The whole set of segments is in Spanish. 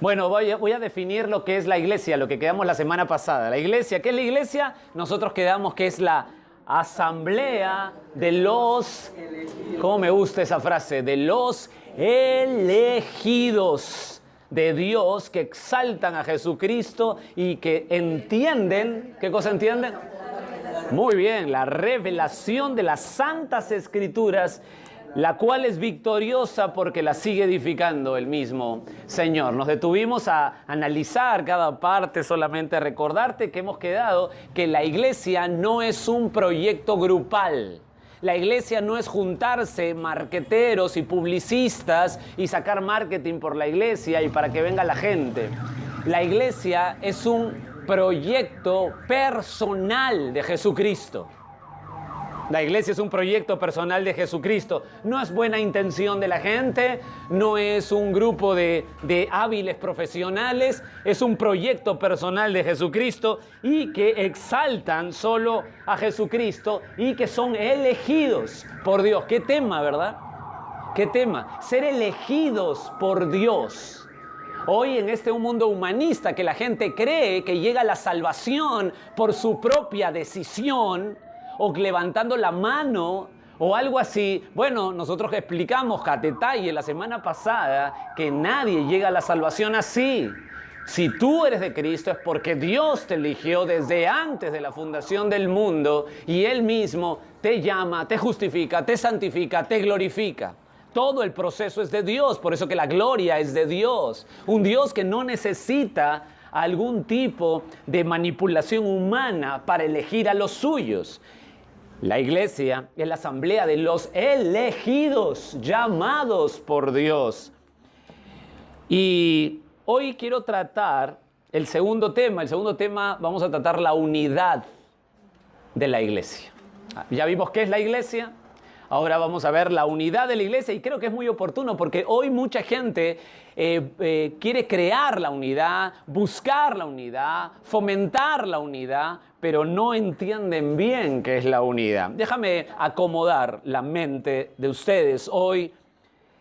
Bueno, voy a definir lo que es la iglesia, lo que quedamos la semana pasada. La iglesia, ¿qué es la iglesia? Nosotros quedamos que es la asamblea de los, ¿cómo me gusta esa frase? De los elegidos de Dios que exaltan a Jesucristo y que entienden, ¿qué cosa entienden? Muy bien, la revelación de las Santas Escrituras, la cual es victoriosa porque la sigue edificando el mismo Señor. Nos detuvimos a analizar cada parte, solamente a recordarte que hemos quedado que la iglesia no es un proyecto grupal. La iglesia no es juntarse marqueteros y publicistas y sacar marketing por la iglesia y para que venga la gente. La iglesia es un proyecto personal de Jesucristo. La iglesia es un proyecto personal de Jesucristo. No es buena intención de la gente, no es un grupo de hábiles profesionales, es un proyecto personal de Jesucristo y que exaltan solo a Jesucristo y que son elegidos por Dios. ¿Qué tema, verdad? ¿Qué tema? Ser elegidos por Dios. Hoy en este mundo humanista que la gente cree que llega a la salvación por su propia decisión, o levantando la mano, o algo así. Bueno, nosotros explicamos a detalle la semana pasada que nadie llega a la salvación así. Si tú eres de Cristo es porque Dios te eligió desde antes de la fundación del mundo y Él mismo te llama, te justifica, te santifica, te glorifica. Todo el proceso es de Dios, por eso que la gloria es de Dios. Un Dios que no necesita algún tipo de manipulación humana para elegir a los suyos. La iglesia es la asamblea de los elegidos, llamados por Dios. Y hoy quiero tratar el segundo tema. El segundo tema vamos a tratar la unidad de la iglesia. Ya vimos qué es la iglesia. Ahora vamos a ver la unidad de la iglesia y creo que es muy oportuno porque hoy mucha gente quiere crear la unidad, buscar la unidad, fomentar la unidad, pero no entienden bien qué es la unidad. Déjame acomodar la mente de ustedes hoy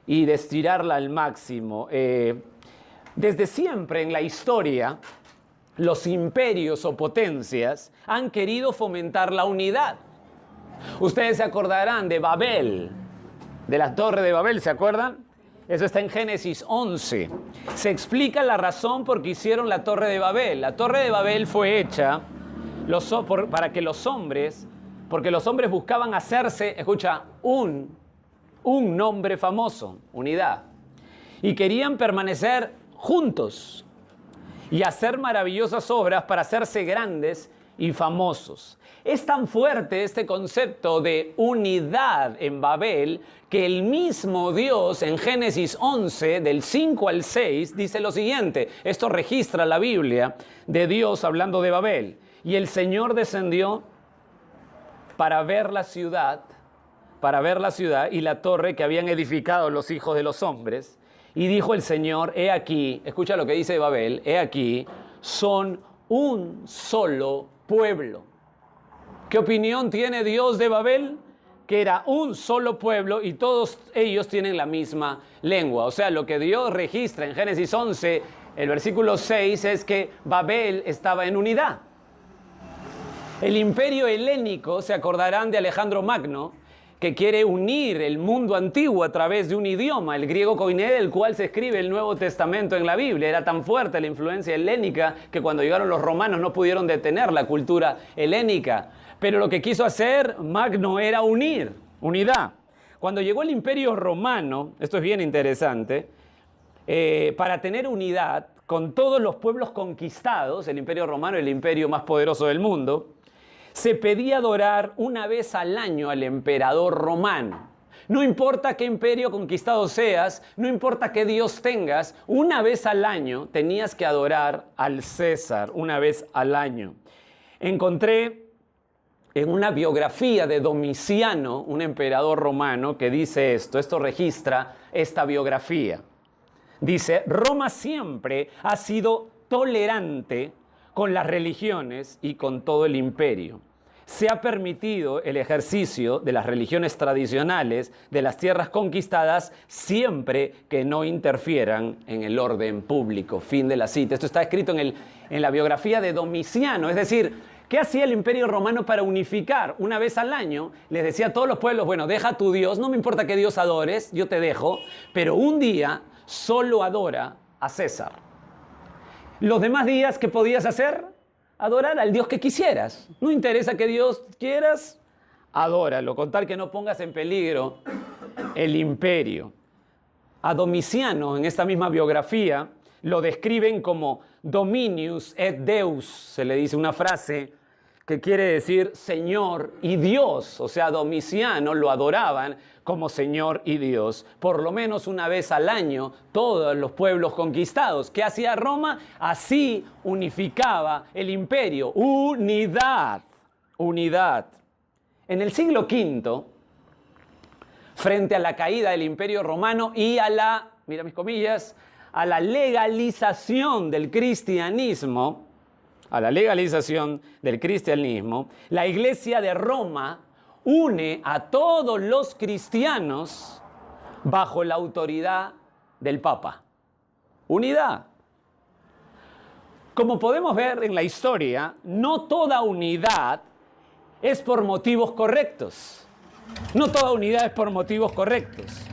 y de estirarla al máximo. Desde siempre en la historia, los imperios o potencias han querido fomentar la unidad. Ustedes se acordarán de Babel, de la Torre de Babel, ¿se acuerdan? Eso está en Génesis 11. Se explica la razón por qué hicieron la Torre de Babel. La Torre de Babel fue hecha para que los hombres, porque los hombres buscaban hacerse, escucha, un nombre famoso, unidad. Y querían permanecer juntos y hacer maravillosas obras para hacerse grandes y famosos. Es tan fuerte este concepto de unidad en Babel que el mismo Dios en Génesis 11, del 5 al 6, dice lo siguiente. Esto registra la Biblia de Dios hablando de Babel. Y el Señor descendió para ver la ciudad y la torre que habían edificado los hijos de los hombres. Y dijo el Señor, he aquí, escucha lo que dice Babel, he aquí, son un solo pueblo. ¿Qué opinión tiene Dios de Babel? Que era un solo pueblo y todos ellos tienen la misma lengua. O sea, lo que Dios registra en Génesis 11, el versículo 6, es que Babel estaba en unidad. El imperio helénico, se acordarán de Alejandro Magno, que quiere unir el mundo antiguo a través de un idioma, el griego koiné, del cual se escribe el Nuevo Testamento en la Biblia. Era tan fuerte la influencia helénica que cuando llegaron los romanos no pudieron detener la cultura helénica. Pero lo que quiso hacer Magno era unidad. Cuando llegó el Imperio Romano, esto es bien interesante, para tener unidad con todos los pueblos conquistados, el Imperio Romano, el imperio más poderoso del mundo, se pedía adorar una vez al año al emperador romano. No importa qué imperio conquistado seas, no importa qué Dios tengas, una vez al año tenías que adorar al César, una vez al año. Encontré en una biografía de Domiciano, un emperador romano, que dice esto registra esta biografía. Dice, Roma siempre ha sido tolerante con las religiones y con todo el imperio. se ha permitido el ejercicio de las religiones tradicionales de las tierras conquistadas siempre que no interfieran en el orden público. Fin de la cita. Esto está escrito en la biografía de Domiciano. Es decir, ¿qué hacía el Imperio Romano para unificar? Una vez al año les decía a todos los pueblos, bueno, deja a tu Dios, no me importa qué Dios adores, yo te dejo, pero un día solo adora a César. Los demás días, ¿qué podías hacer? Adorar al Dios que quisieras. No interesa que Dios quieras, adóralo, con tal que no pongas en peligro el imperio. A Domiciano, en esta misma biografía, lo describen como Dominius et Deus. Se le dice una frase que quiere decir Señor y Dios. O sea, Domiciano lo adoraban como Señor y Dios. Por lo menos una vez al año, todos los pueblos conquistados. ¿Qué hacía Roma? Así unificaba el imperio. Unidad. Unidad. En el siglo V, frente a la caída del imperio romano y a la, mira mis comillas, a la legalización del cristianismo, la Iglesia de Roma une a todos los cristianos bajo la autoridad del Papa. Unidad. Como podemos ver en la historia, no toda unidad es por motivos correctos. No toda unidad es por motivos correctos.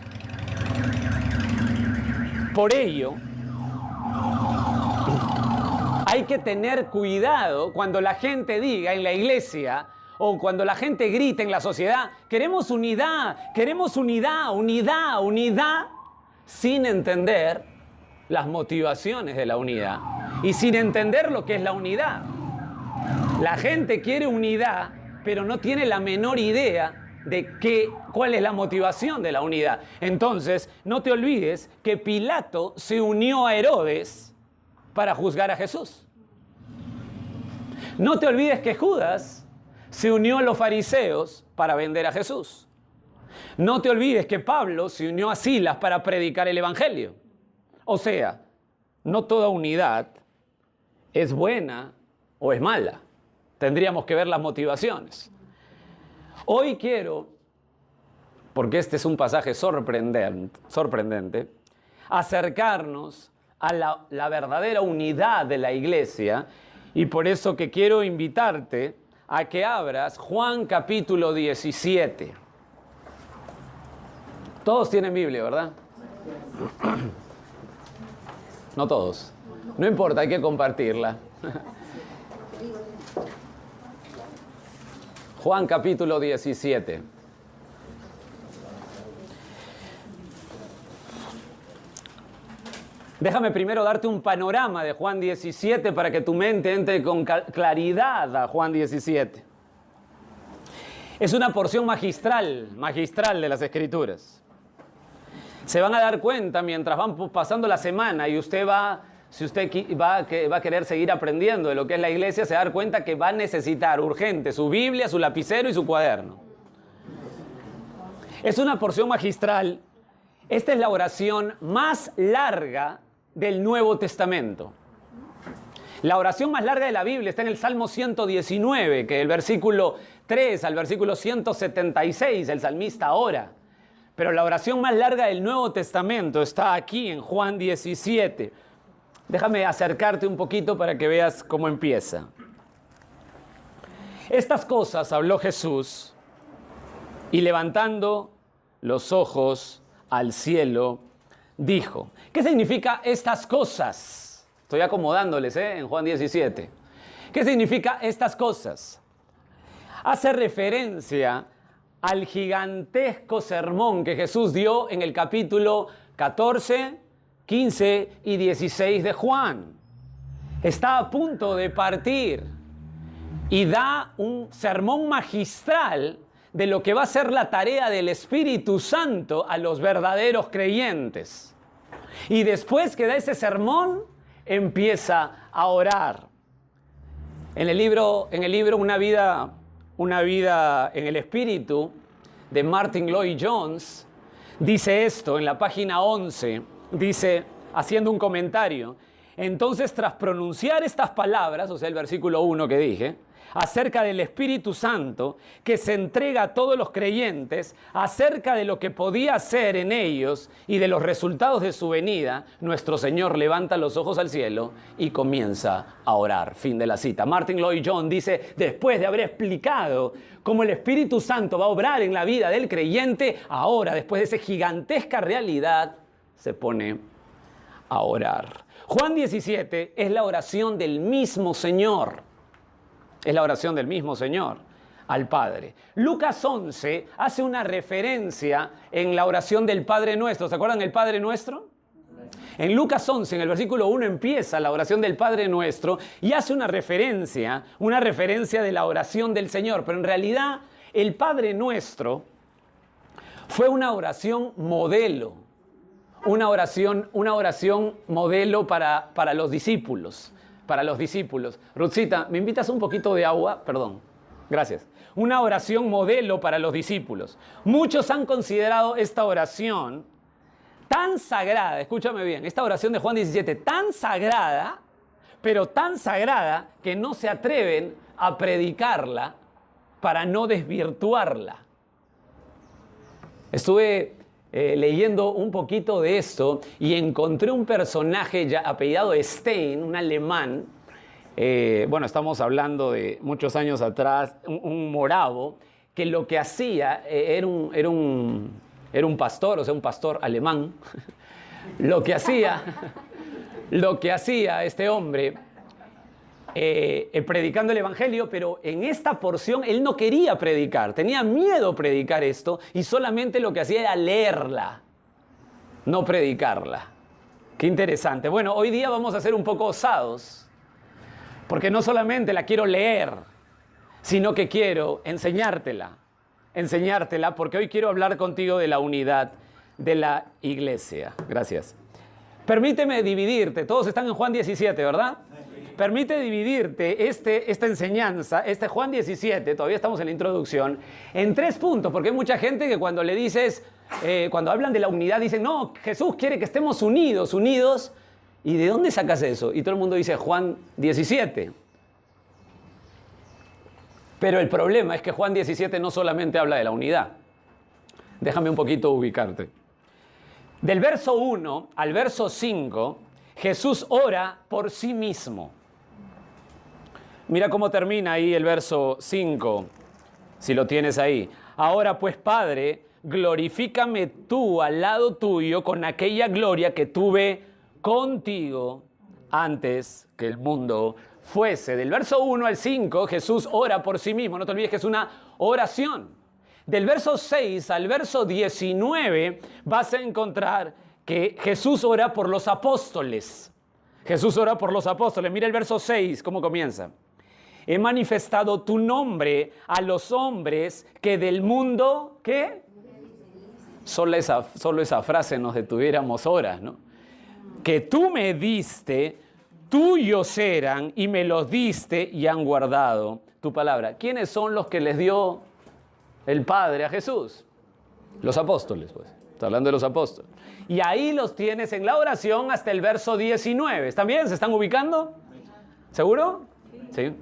Por ello, hay que tener cuidado cuando la gente diga en la iglesia o cuando la gente grita en la sociedad, queremos unidad, unidad, sin entender las motivaciones de la unidad y sin entender lo que es la unidad. La gente quiere unidad, pero no tiene la menor idea de cuál es la motivación de la unidad. Entonces, no te olvides que Pilato se unió a Herodes para juzgar a Jesús. No te olvides que Judas se unió a los fariseos para vender a Jesús. No te olvides que Pablo se unió a Silas para predicar el evangelio. O sea, no toda unidad es buena o es mala. Tendríamos que ver las motivaciones. Hoy quiero, porque este es un pasaje sorprendente, acercarnos a la verdadera unidad de la iglesia, y por eso que quiero invitarte a que abras Juan capítulo 17. Todos tienen Biblia, ¿verdad? No todos. No importa, hay que compartirla. Juan capítulo 17. Déjame primero darte un panorama de Juan 17 para que tu mente entre con claridad a Juan 17. Es una porción magistral de las Escrituras. Se van a dar cuenta mientras van pasando la semana y si usted va a querer seguir aprendiendo de lo que es la iglesia, se va a dar cuenta que va a necesitar urgente su Biblia, su lapicero y su cuaderno. Es una porción magistral. Esta es la oración más larga del Nuevo Testamento. La oración más larga de la Biblia está en el Salmo 119, que del versículo 3 al versículo 176 el salmista ora. Pero la oración más larga del Nuevo Testamento está aquí en Juan 17. Déjame acercarte un poquito para que veas cómo empieza. Estas cosas habló Jesús y levantando los ojos al cielo, dijo. ¿Qué significa estas cosas? Estoy acomodándoles en Juan 17. ¿Qué significa estas cosas? Hace referencia al gigantesco sermón que Jesús dio en el capítulo 14, 15 y 16 de Juan. Está a punto de partir y da un sermón magistral de lo que va a ser la tarea del Espíritu Santo a los verdaderos creyentes. Y después que da ese sermón, empieza a orar. En el libro Una vida en el Espíritu, de Martin Lloyd Jones, dice esto en la página 11, dice, haciendo un comentario: Entonces, tras pronunciar estas palabras, o sea, el versículo 1 que dije, acerca del Espíritu Santo que se entrega a todos los creyentes, acerca de lo que podía hacer en ellos y de los resultados de su venida, nuestro Señor levanta los ojos al cielo y comienza a orar. Fin de la cita. Martin Lloyd-Jones dice, después de haber explicado cómo el Espíritu Santo va a obrar en la vida del creyente, ahora, después de esa gigantesca realidad, se pone a orar. Juan 17 es la oración del mismo Señor. Es la oración del mismo Señor al Padre. Lucas 11 hace una referencia en la oración del Padre Nuestro. ¿Se acuerdan el Padre Nuestro? En Lucas 11, en el versículo 1, empieza la oración del Padre Nuestro y hace una referencia de la oración del Señor. Pero en realidad, el Padre Nuestro fue una oración modelo. Una oración modelo para los discípulos. Ruthcita, ¿me invitas un poquito de agua? Perdón, gracias. Una oración modelo para los discípulos. Muchos han considerado esta oración tan sagrada, escúchame bien, esta oración de Juan 17, tan sagrada, pero tan sagrada que no se atreven a predicarla para no desvirtuarla. Estuve leyendo un poquito de esto y encontré un personaje ya apellidado Stein, un alemán, bueno, estamos hablando de muchos años atrás, un moravo, que lo que hacía era un pastor, o sea, un pastor alemán. Lo que hacía este hombre, predicando el evangelio, pero en esta porción él no quería predicar, tenía miedo predicar esto y solamente lo que hacía era leerla, no predicarla. Qué interesante. Bueno, hoy día vamos a ser un poco osados, porque no solamente la quiero leer, sino que quiero enseñártela, porque hoy quiero hablar contigo de la unidad de la iglesia. Gracias. Permíteme dividirte, todos están en Juan 17, ¿verdad? Permite dividirte esta enseñanza, Juan 17, todavía estamos en la introducción, en 3 puntos, porque hay mucha gente que cuando le dices, cuando hablan de la unidad, dicen, no, Jesús quiere que estemos unidos, ¿y de dónde sacas eso? Y todo el mundo dice Juan 17. Pero el problema es que Juan 17 no solamente habla de la unidad. Déjame un poquito ubicarte. Del verso 1 al verso 5, Jesús ora por sí mismo. Mira cómo termina ahí el verso 5, si lo tienes ahí. Ahora pues, Padre, glorifícame tú al lado tuyo con aquella gloria que tuve contigo antes que el mundo fuese. Del verso 1 al 5, Jesús ora por sí mismo. No te olvides que es una oración. Del verso 6 al verso 19 vas a encontrar que Jesús ora por los apóstoles. Mira el verso 6, cómo comienza. He manifestado tu nombre a los hombres que del mundo, ¿qué? Solo esa frase nos detuviéramos horas, ¿no? Que tú me diste, tuyos eran y me los diste y han guardado tu palabra. ¿Quiénes son los que les dio el Padre a Jesús? Los apóstoles, pues. Está hablando de los apóstoles. Y ahí los tienes en la oración hasta el verso 19. ¿Están bien? ¿Se están ubicando? ¿Seguro? Sí.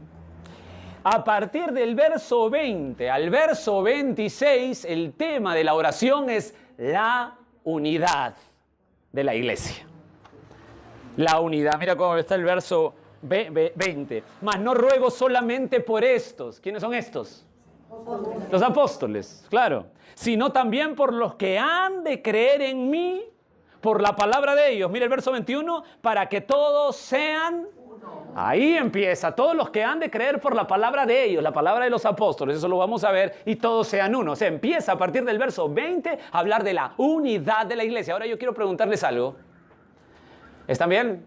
A partir del verso 20 al verso 26, el tema de la oración es la unidad de la iglesia. La unidad. Mira cómo está el verso 20. Mas no ruego solamente por estos. ¿Quiénes son estos? Los apóstoles, claro. Sino también por los que han de creer en mí, por la palabra de ellos. Mira el verso 21. Para que todos sean... Ahí empieza. Todos los que han de creer por la palabra de ellos, la palabra de los apóstoles. Eso lo vamos a ver. Y todos sean uno. O sea, empieza a partir del verso 20 a hablar de la unidad de la iglesia. Ahora yo quiero preguntarles algo. ¿Están bien?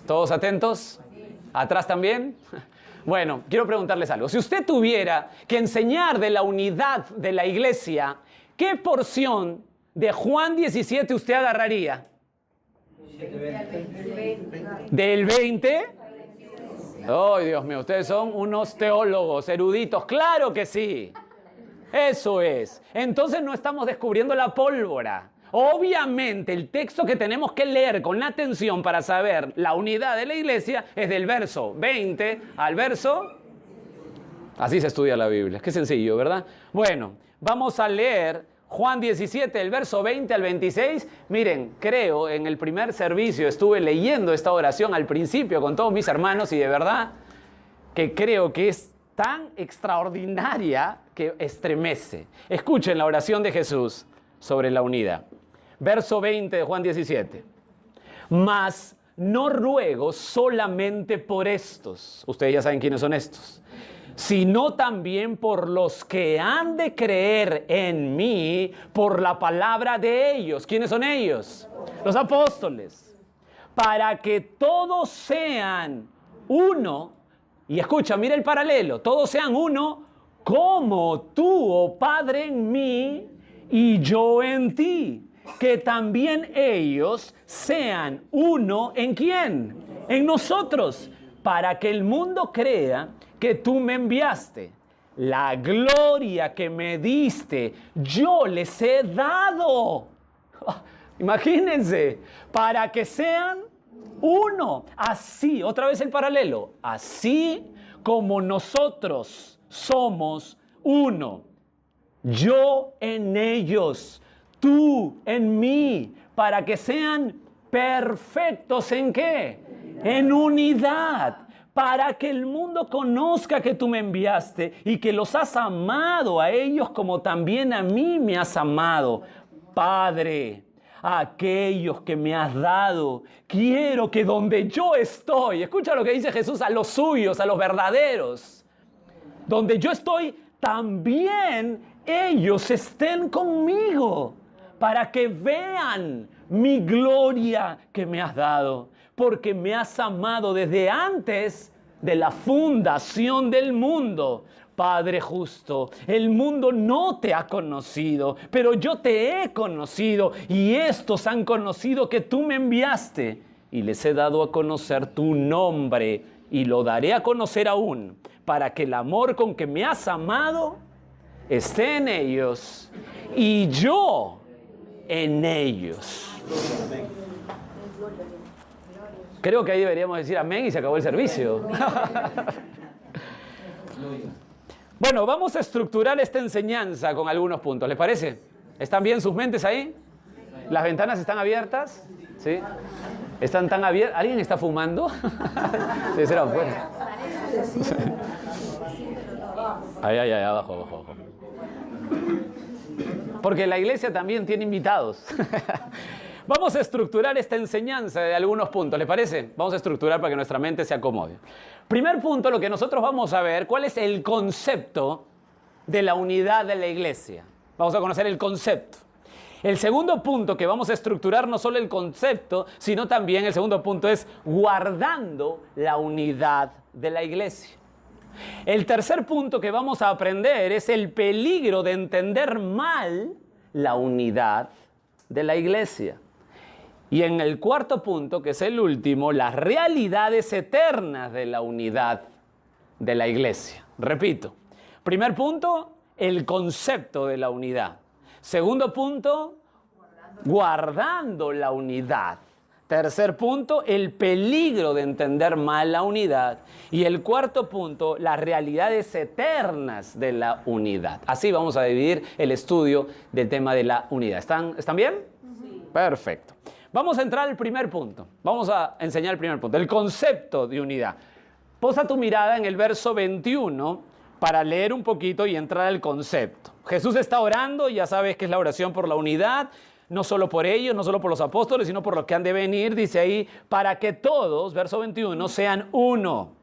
¿Todos atentos? ¿Atrás también? Bueno, quiero preguntarles algo. Si usted tuviera que enseñar de la unidad de la iglesia, ¿qué porción de Juan 17 usted agarraría? ¿Del 20? ¡Ay, Dios mío! Ustedes son unos teólogos eruditos. ¡Claro que sí! Eso es. Entonces no estamos descubriendo la pólvora. Obviamente, el texto que tenemos que leer con atención para saber la unidad de la iglesia es del verso 20 al verso... Así se estudia la Biblia. Qué sencillo, ¿verdad? Bueno, vamos a leer Juan 17, el verso 20 al 26. Miren, creo, en el primer servicio estuve leyendo esta oración al principio con todos mis hermanos y de verdad que creo que es tan extraordinaria que estremece. Escuchen la oración de Jesús sobre la unidad. Verso 20 de Juan 17. Mas no ruego solamente por estos. Ustedes ya saben quiénes son estos. Sino también por los que han de creer en mí por la palabra de ellos. ¿Quiénes son ellos? Los apóstoles. Para que todos sean uno. Y escucha, mira el paralelo. Todos sean uno como tú, oh Padre, en mí y yo en ti. Que también ellos sean uno ¿en quién? En nosotros. Para que el mundo crea que tú me enviaste. La gloria que me diste, yo les he dado. Imagínense, para que sean uno. Así, otra vez el paralelo. Así como nosotros somos uno. Yo en ellos, tú en mí, para que sean perfectos ¿en qué? En unidad. Para que el mundo conozca que tú me enviaste y que los has amado a ellos como también a mí me has amado. Padre, a aquellos que me has dado, quiero que donde yo estoy, escucha lo que dice Jesús a los suyos, a los verdaderos, donde yo estoy, también ellos estén conmigo, para que vean mi gloria que me has dado. Porque me has amado desde antes de la fundación del mundo. Padre justo, el mundo no te ha conocido, pero yo te he conocido y estos han conocido que tú me enviaste. Y les he dado a conocer tu nombre y lo daré a conocer aún, para que el amor con que me has amado esté en ellos y yo en ellos. Creo que ahí deberíamos decir amén y se acabó el servicio. Bueno, vamos a estructurar esta enseñanza con algunos puntos. ¿Les parece? ¿Están bien sus mentes ahí? ¿Las ventanas están abiertas? ¿Sí? ¿Están tan abiertas? ¿Alguien está fumando? Sí, será afuera. Ahí, abajo. Porque la iglesia también tiene invitados. Vamos a estructurar esta enseñanza de algunos puntos, ¿les parece? Vamos a estructurar para que nuestra mente se acomode. Primer punto, lo que nosotros vamos a ver, ¿cuál es el concepto de la unidad de la iglesia? Vamos a conocer el concepto. El segundo punto que vamos a estructurar, no solo el concepto, sino también el segundo punto es guardando la unidad de la iglesia. El tercer punto que vamos a aprender es el peligro de entender mal la unidad de la iglesia. Y en el cuarto punto, que es el último, las realidades eternas de la unidad de la iglesia. Repito, primer punto, el concepto de la unidad. Segundo punto, guardando la unidad. Tercer punto, el peligro de entender mal la unidad. Y el cuarto punto, las realidades eternas de la unidad. Así vamos a dividir el estudio del tema de la unidad. ¿Están bien? Sí. Perfecto. Vamos a entrar al primer punto. Vamos a enseñar el primer punto, el concepto de unidad. Posa tu mirada en el verso 21 para leer un poquito y entrar al concepto. Jesús está orando, ya sabes que es la oración por la unidad, no solo por ellos, no solo por los apóstoles, sino por los que han de venir. Dice ahí, para que todos, verso 21, sean uno.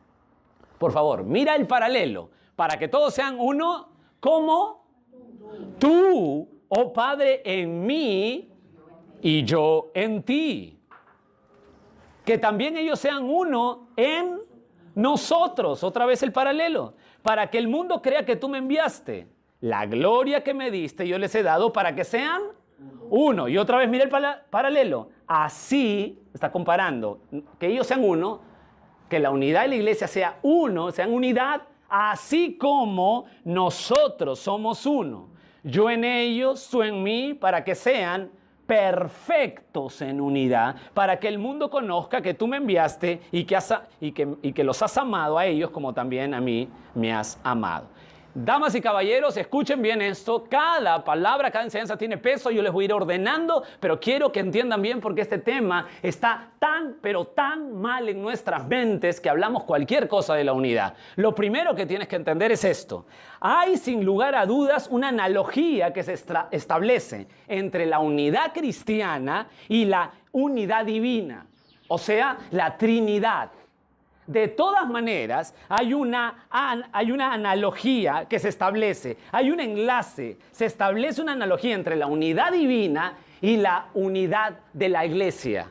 Por favor, mira el paralelo. Para que todos sean uno, ¿cómo? Tú, oh Padre, en mí y yo en ti. Que también ellos sean uno en nosotros. Otra vez el paralelo. Para que el mundo crea que tú me enviaste. La gloria que me diste yo les he dado para que sean uno. Y otra vez mira el paralelo. Así, está comparando, que ellos sean uno, que la unidad de la iglesia sea uno, sean unidad, así como nosotros somos uno. Yo en ellos, tú en mí, para que sean perfectos en unidad, para que el mundo conozca que tú me enviaste y que los has amado a ellos como también a mí me has amado. Damas y caballeros, escuchen bien esto. Cada palabra, cada enseñanza tiene peso. Yo les voy a ir ordenando, pero quiero que entiendan bien porque este tema está tan, pero tan mal en nuestras mentes que hablamos cualquier cosa de la unidad. Lo primero que tienes que entender es esto. Hay, sin lugar a dudas, una analogía que se establece entre la unidad cristiana y la unidad divina, o sea, la Trinidad. De todas maneras, hay una analogía que se establece, hay un enlace, se establece una analogía entre la unidad divina y la unidad de la iglesia.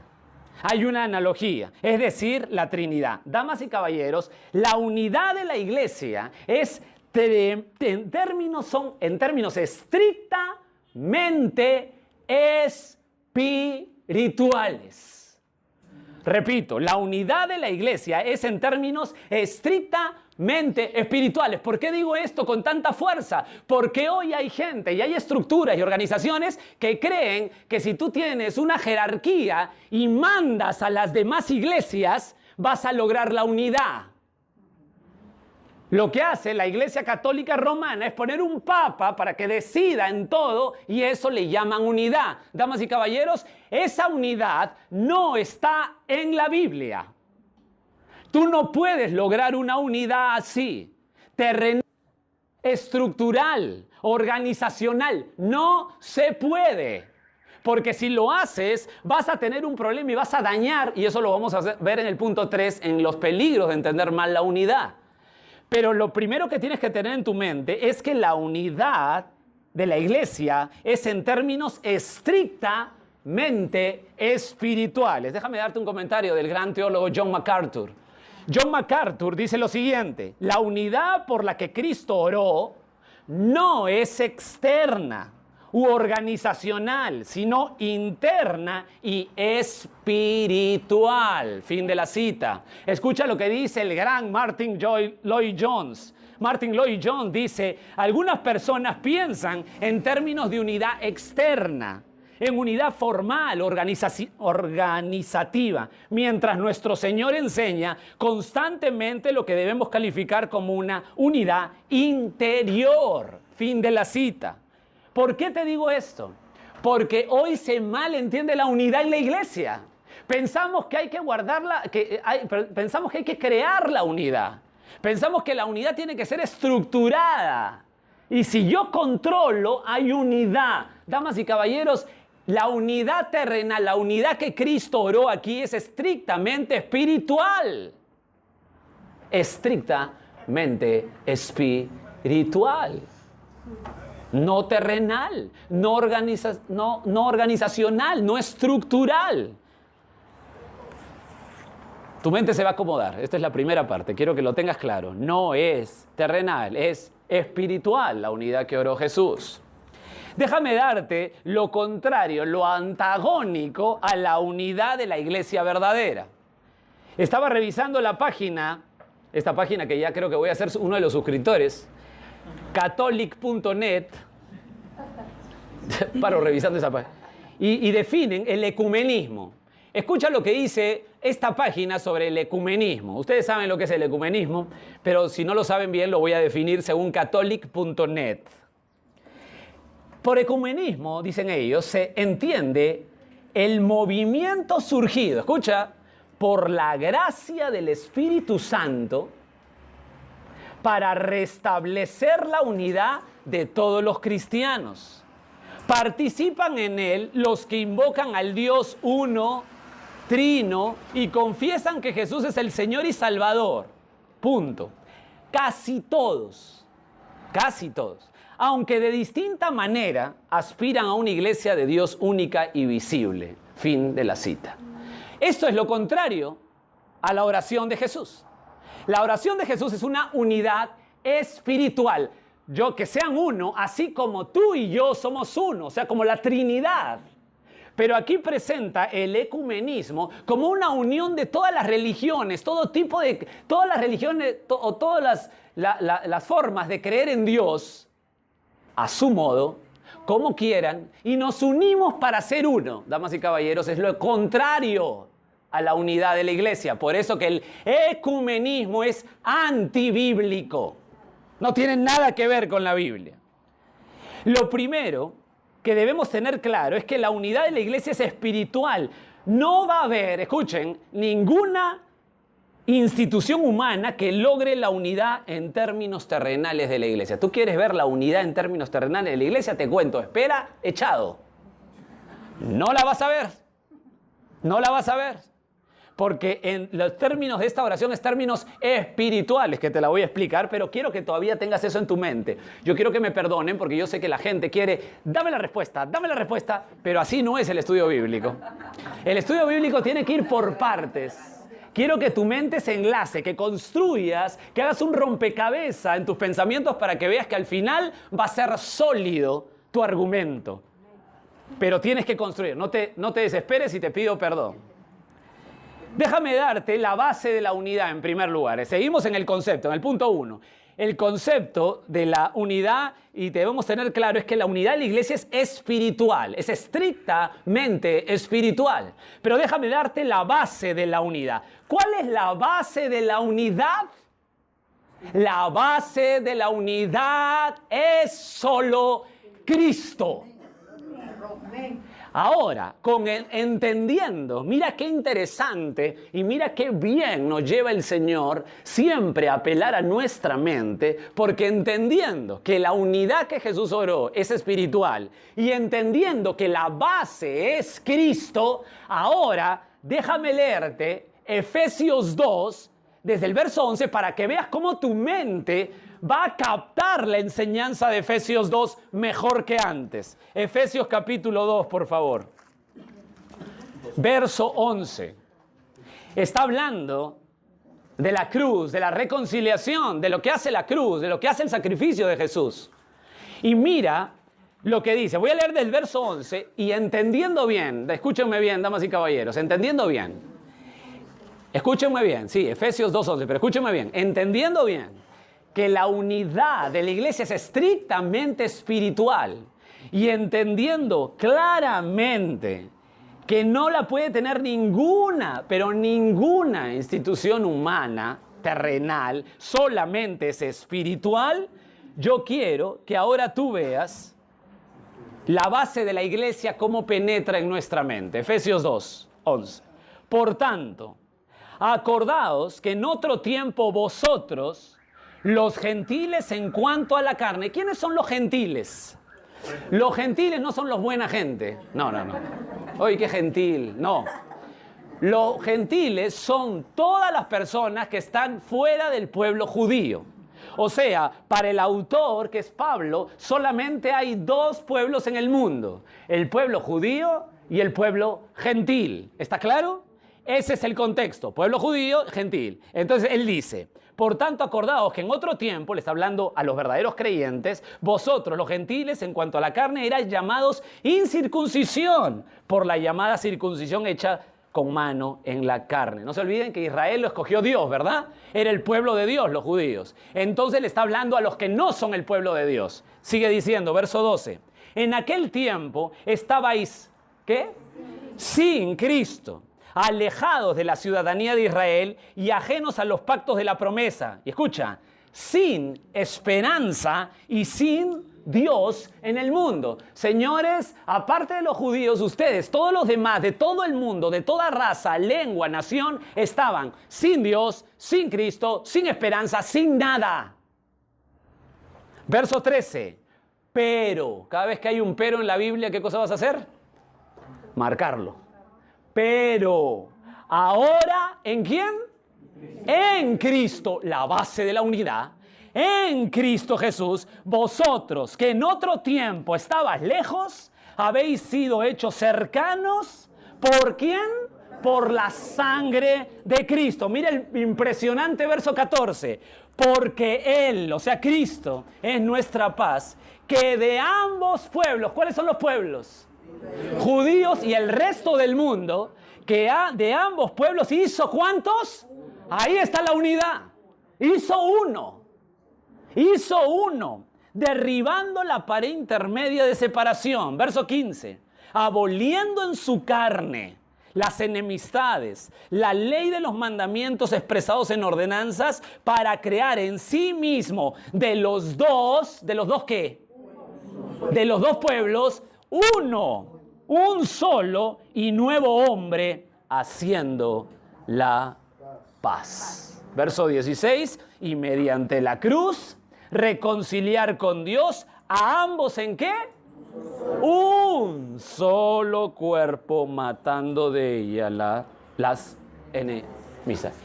Hay una analogía, es decir, la Trinidad. Damas y caballeros, la unidad de la iglesia es, en términos estrictamente espirituales. Repito, la unidad de la iglesia es en términos estrictamente espirituales. ¿Por qué digo esto con tanta fuerza? Porque hoy hay gente y hay estructuras y organizaciones que creen que si tú tienes una jerarquía y mandas a las demás iglesias, vas a lograr la unidad. Lo que hace la Iglesia Católica Romana es poner un papa para que decida en todo y eso le llaman unidad. Damas y caballeros, esa unidad no está en la Biblia. Tú no puedes lograr una unidad así, terrenal, estructural, organizacional. No se puede. Porque si lo haces, vas a tener un problema y vas a dañar, y eso lo vamos a ver en el punto 3, en los peligros de entender mal la unidad. Pero lo primero que tienes que tener en tu mente es que la unidad de la iglesia es en términos estrictamente espirituales. Déjame darte un comentario del gran teólogo John MacArthur. John MacArthur dice lo siguiente: la unidad por la que Cristo oró no es externa u organizacional, sino interna y espiritual. Fin de la cita. Escucha lo que dice el gran Martin Lloyd Jones. Martin Lloyd Jones dice: algunas personas piensan en términos de unidad externa, en unidad formal, organizativa, mientras nuestro Señor enseña constantemente lo que debemos calificar como una unidad interior. Fin de la cita. ¿Por qué te digo esto? Porque hoy se malentiende la unidad en la iglesia. Pensamos que hay que guardarla, pensamos que hay que crear la unidad. Pensamos que la unidad tiene que ser estructurada. Y si yo controlo, hay unidad. Damas y caballeros, la unidad terrenal, la unidad que Cristo oró aquí es estrictamente espiritual. Estrictamente espiritual. No terrenal, no organizacional, no estructural. Tu mente se va a acomodar. Esta es la primera parte. Quiero que lo tengas claro. No es terrenal, es espiritual la unidad que oró Jesús. Déjame darte lo contrario, lo antagónico a la unidad de la iglesia verdadera. Estaba revisando la página, esta página que ya creo que voy a ser uno de los suscriptores, catholic.net. Paro revisando esa página. Y definen el ecumenismo. Escucha lo que dice esta página sobre el ecumenismo. Ustedes saben lo que es el ecumenismo, pero si no lo saben bien lo voy a definir según catholic.net. Por ecumenismo, dicen ellos, se entiende el movimiento surgido, escucha, por la gracia del Espíritu Santo para restablecer la unidad de todos los cristianos. Participan en él los que invocan al Dios uno, trino, y confiesan que Jesús es el Señor y Salvador. Punto. Casi todos, aunque de distinta manera, aspiran a una iglesia de Dios única y visible. Fin de la cita. Esto es lo contrario a la oración de Jesús. La oración de Jesús es una unidad espiritual. Que sean uno, así como tú y yo somos uno, o sea, como la Trinidad. Pero aquí presenta el ecumenismo como una unión de todas las religiones, todas las religiones o todas las formas de creer en Dios a su modo, como quieran, y nos unimos para ser uno. Damas y caballeros, es lo contrario a la unidad de la iglesia. Por eso que el ecumenismo es antibíblico. No tiene nada que ver con la Biblia. Lo primero que debemos tener claro es que la unidad de la iglesia es espiritual. No va a haber, escuchen, ninguna institución humana que logre la unidad en términos terrenales de la iglesia. ¿Tú quieres ver la unidad en términos terrenales de la iglesia? Te cuento, espera, echado. No la vas a ver. No la vas a ver. Porque en los términos de esta oración es términos espirituales, que te la voy a explicar, pero quiero que todavía tengas eso en tu mente. Yo quiero que me perdonen porque yo sé que la gente quiere, dame la respuesta, pero así no es el estudio bíblico. El estudio bíblico tiene que ir por partes. Quiero que tu mente se enlace, que construyas, que hagas un rompecabezas en tus pensamientos para que veas que al final va a ser sólido tu argumento. Pero tienes que construir, no te desesperes y te pido perdón. Déjame darte la base de la unidad en primer lugar. Seguimos en el concepto, en el punto 1. El concepto de la unidad, y debemos tener claro, es que la unidad de la iglesia es espiritual, es estrictamente espiritual. Pero déjame darte la base de la unidad. ¿Cuál es la base de la unidad? La base de la unidad es solo Cristo. Ahora, entendiendo, mira qué interesante y mira qué bien nos lleva el Señor siempre a apelar a nuestra mente, porque entendiendo que la unidad que Jesús oró es espiritual y entendiendo que la base es Cristo, ahora déjame leerte Efesios 2, desde el verso 11, para que veas cómo tu mente va a captar la enseñanza de Efesios 2 mejor que antes. Efesios capítulo 2, por favor. Verso 11. Está hablando de la cruz, de la reconciliación, de lo que hace la cruz, de lo que hace el sacrificio de Jesús. Y mira lo que dice. Voy a leer del verso 11 y entendiendo bien, escúchenme bien, damas y caballeros, entendiendo bien. Escúchenme bien, sí, Efesios 2:11, pero escúchenme bien, entendiendo bien que la unidad de la iglesia es estrictamente espiritual y entendiendo claramente que no la puede tener ninguna, pero ninguna institución humana, terrenal, solamente es espiritual, yo quiero que ahora tú veas la base de la iglesia, cómo penetra en nuestra mente. Efesios 2:11. Por tanto, acordaos que en otro tiempo vosotros, los gentiles en cuanto a la carne. ¿Quiénes son los gentiles? Los gentiles no son los buena gente. No. Oye, qué gentil. No. Los gentiles son todas las personas que están fuera del pueblo judío. O sea, para el autor, que es Pablo, solamente hay dos pueblos en el mundo. El pueblo judío y el pueblo gentil. ¿Está claro? Ese es el contexto. Pueblo judío, gentil. Entonces él dice, por tanto acordaos que en otro tiempo, le está hablando a los verdaderos creyentes, vosotros los gentiles en cuanto a la carne erais llamados incircuncisión por la llamada circuncisión hecha con mano en la carne. No se olviden que Israel lo escogió Dios, ¿verdad? Era el pueblo de Dios, los judíos. Entonces le está hablando a los que no son el pueblo de Dios. Sigue diciendo, verso 12. En aquel tiempo estabais, ¿qué? Sin Cristo, alejados de la ciudadanía de Israel y ajenos a los pactos de la promesa. Y escucha, sin esperanza y sin Dios en el mundo. Señores, aparte de los judíos, ustedes, todos los demás, de todo el mundo, de toda raza, lengua, nación, estaban sin Dios, sin Cristo, sin esperanza, sin nada. Verso 13. Pero, cada vez que hay un pero en la Biblia, ¿qué cosa vas a hacer? Marcarlo. Pero, ahora, ¿en quién? En Cristo, la base de la unidad. En Cristo Jesús, vosotros que en otro tiempo estabais lejos, habéis sido hechos cercanos. ¿Por quién? Por la sangre de Cristo. Mira el impresionante verso 14. Porque Él, o sea Cristo, es nuestra paz, que de ambos pueblos, ¿cuáles son los pueblos? Judíos y el resto del mundo, que de ambos pueblos hizo ¿cuántos? Ahí está la unidad. Hizo uno. derribando la pared intermedia de separación. Verso 15. Aboliendo en su carne las enemistades, la ley de los mandamientos expresados en ordenanzas, para crear en sí mismo ¿de los dos qué? De los dos pueblos, uno, un solo y nuevo hombre, haciendo la paz. Verso 16, y mediante la cruz, reconciliar con Dios a ambos, ¿en qué? Un solo cuerpo, matando de ella las enemistades.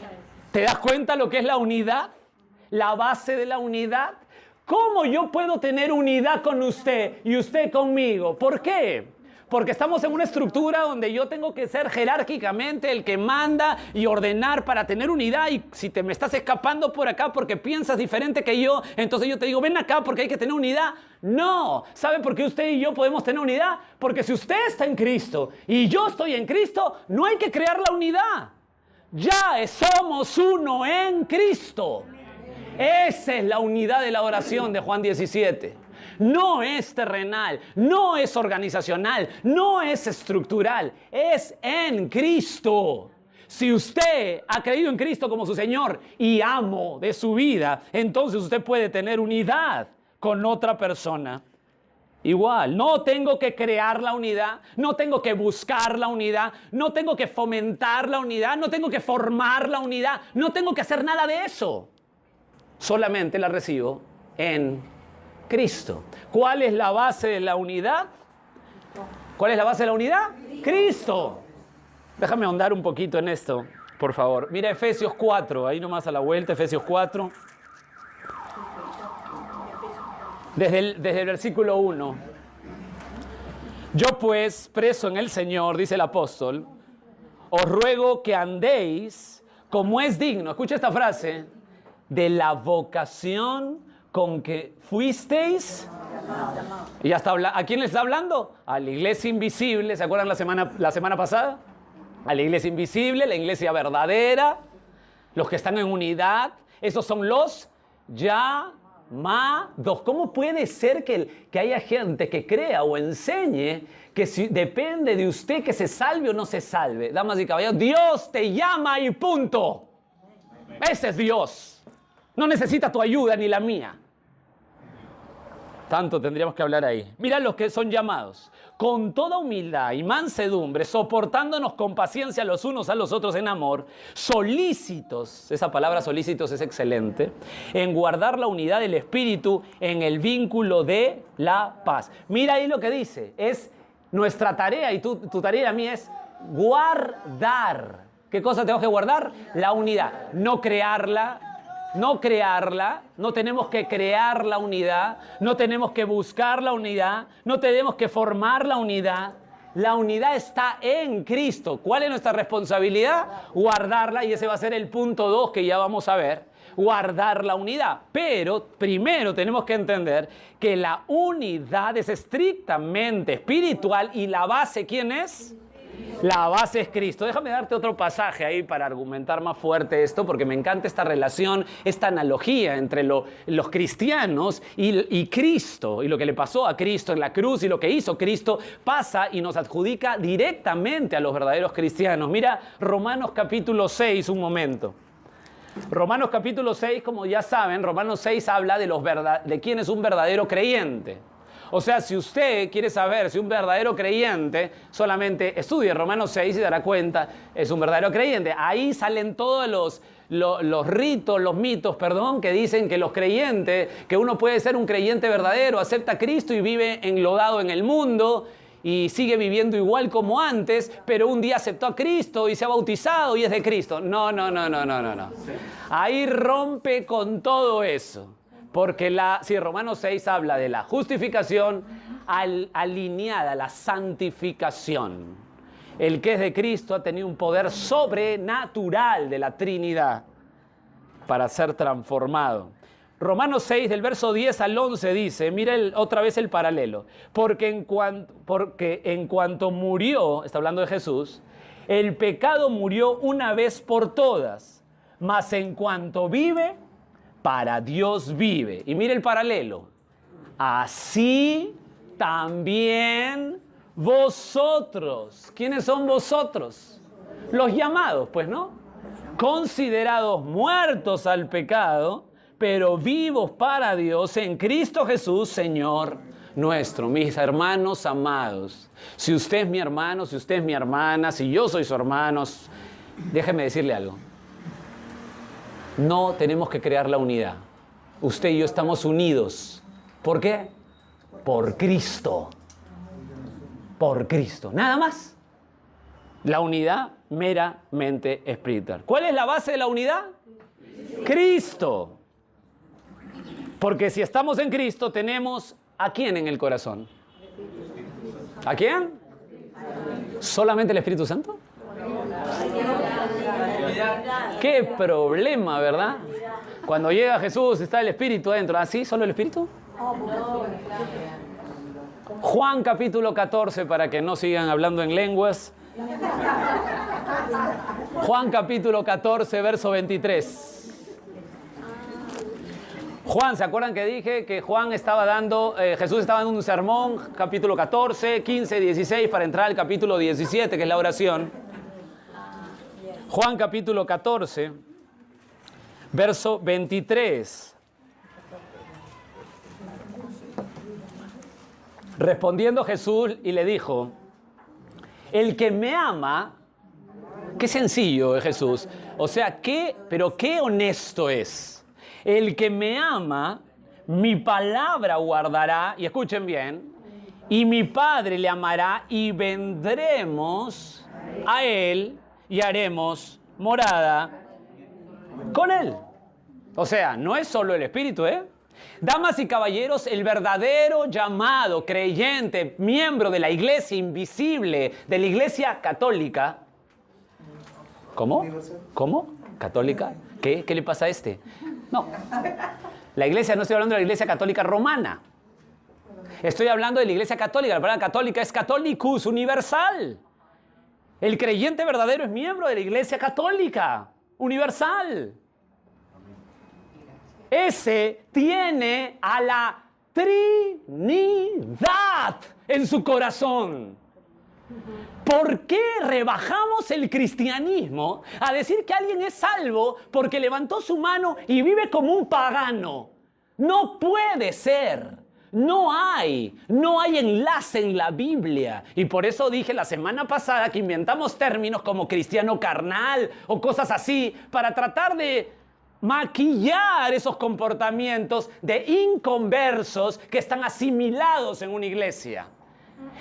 ¿Te das cuenta lo que es la unidad? La base de la unidad. ¿Cómo yo puedo tener unidad con usted y usted conmigo? ¿Por qué? Porque estamos en una estructura donde yo tengo que ser jerárquicamente el que manda y ordenar para tener unidad. Y si te me estás escapando por acá porque piensas diferente que yo, entonces yo te digo, ven acá porque hay que tener unidad. No. ¿Sabe por qué usted y yo podemos tener unidad? Porque si usted está en Cristo y yo estoy en Cristo, no hay que crear la unidad. Ya somos uno en Cristo. Esa es la unidad de la oración de Juan 17. No es terrenal, no es organizacional, no es estructural, es en Cristo. Si usted ha creído en Cristo como su Señor y amo de su vida, entonces usted puede tener unidad con otra persona. Igual, no tengo que crear la unidad, no tengo que buscar la unidad, no tengo que fomentar la unidad, no tengo que formar la unidad, no tengo que hacer nada de eso. Solamente la recibo en Cristo. ¿Cuál es la base de la unidad? ¿Cuál es la base de la unidad? Cristo. Déjame ahondar un poquito en esto, por favor. Mira Efesios 4, ahí nomás a la vuelta, Efesios 4. Desde el versículo 1. Yo pues, preso en el Señor, dice el apóstol, os ruego que andéis como es digno. Escucha esta frase. De la vocación con que fuisteis. Y ya está ¿a quién le está hablando? A la iglesia invisible. ¿Se acuerdan la semana pasada? A la iglesia invisible, la iglesia verdadera, los que están en unidad. Esos son los llamados. ¿Cómo puede ser que haya gente que crea o enseñe que depende de usted que se salve o no se salve? Damas y caballeros, Dios te llama y punto. Ese es Dios. No necesita tu ayuda ni la mía. Tanto tendríamos que hablar ahí. Mira los que son llamados. Con toda humildad y mansedumbre, soportándonos con paciencia los unos a los otros en amor, solícitos, esa palabra solícitos es excelente, en guardar la unidad del espíritu en el vínculo de la paz. Mira ahí lo que dice. Es nuestra tarea y tu tarea a mí es guardar. ¿Qué cosa tengo que guardar? La unidad. No crearla. No tenemos que crear la unidad, no tenemos que buscar la unidad, no tenemos que formar la unidad. La unidad está en Cristo. ¿Cuál es nuestra responsabilidad? Guardarla, y ese va a ser el punto 2 que ya vamos a ver. Guardar la unidad. Pero primero tenemos que entender que la unidad es estrictamente espiritual y la base, ¿quién es? La base es Cristo. Déjame darte otro pasaje ahí para argumentar más fuerte esto, porque me encanta esta relación, esta analogía entre los cristianos y Cristo, y lo que le pasó a Cristo en la cruz y lo que hizo Cristo pasa y nos adjudica directamente a los verdaderos cristianos. Mira Romanos capítulo 6 un momento. Romanos capítulo 6, como ya saben, Romanos 6 habla de quién es un verdadero creyente. O sea, si usted quiere saber si un verdadero creyente, solamente estudie Romanos 6 y dará cuenta, es un verdadero creyente. Ahí salen todos los ritos, los mitos, que dicen que los creyentes, que uno puede ser un creyente verdadero, acepta a Cristo y vive enlodado en el mundo y sigue viviendo igual como antes, pero un día aceptó a Cristo y se ha bautizado y es de Cristo. No. Ahí rompe con todo eso. Porque Romanos 6 habla de la justificación alineada a la santificación. El que es de Cristo ha tenido un poder sobrenatural de la Trinidad para ser transformado. Romanos 6 del verso 10 al 11 dice, mira otra vez el paralelo, porque en cuanto murió, está hablando de Jesús, el pecado murió una vez por todas, mas en cuanto vive, para Dios vive. Y mire el paralelo. así también vosotros. ¿Quiénes son vosotros? Los llamados, pues, ¿no? Considerados muertos al pecado, pero vivos para Dios en Cristo Jesús, Señor nuestro. Mis hermanos amados, si usted es mi hermano, si usted es mi hermana, si yo soy su hermano, déjeme decirle algo. No tenemos que crear la unidad. Usted y yo estamos unidos. ¿Por qué? Por Cristo. Por Cristo. Nada más. La unidad meramente espiritual. ¿Cuál es la base de la unidad? Cristo. Porque si estamos en Cristo, tenemos ¿a quién en el corazón? ¿A quién? ¿Solamente el Espíritu Santo? Qué problema, ¿verdad? Cuando llega Jesús está el Espíritu adentro. ¿Ah, sí? ¿Solo el Espíritu? Juan capítulo 14, para que no sigan hablando en lenguas. Juan capítulo 14, verso 23. Juan, ¿se acuerdan que dije que Juan estaba dando, Jesús estaba dando un sermón, capítulo 14, 15, 16, para entrar al capítulo 17, que es la oración? Juan capítulo 14, verso 23. Respondiendo Jesús y le dijo, el que me ama, qué sencillo es Jesús, o sea, pero qué honesto es. El que me ama, mi palabra guardará, y escuchen bien, y mi Padre le amará, y vendremos a Él y haremos morada con Él. O sea, no es solo el Espíritu, ¿eh? Damas y caballeros, el verdadero llamado, creyente, miembro de la iglesia invisible, de la iglesia católica. ¿Cómo? ¿Cómo? ¿Católica? ¿Qué le pasa a este? No. La iglesia, no estoy hablando de la iglesia católica romana. Estoy hablando de la iglesia católica. La palabra católica es catholicus, universal. El creyente verdadero es miembro de la iglesia católica, universal. Ese tiene a la Trinidad en su corazón. ¿Por qué rebajamos el cristianismo a decir que alguien es salvo porque levantó su mano y vive como un pagano? No puede ser. No hay enlace en la Biblia. Y por eso dije la semana pasada que inventamos términos como cristiano carnal o cosas así para tratar de maquillar esos comportamientos de inconversos que están asimilados en una iglesia.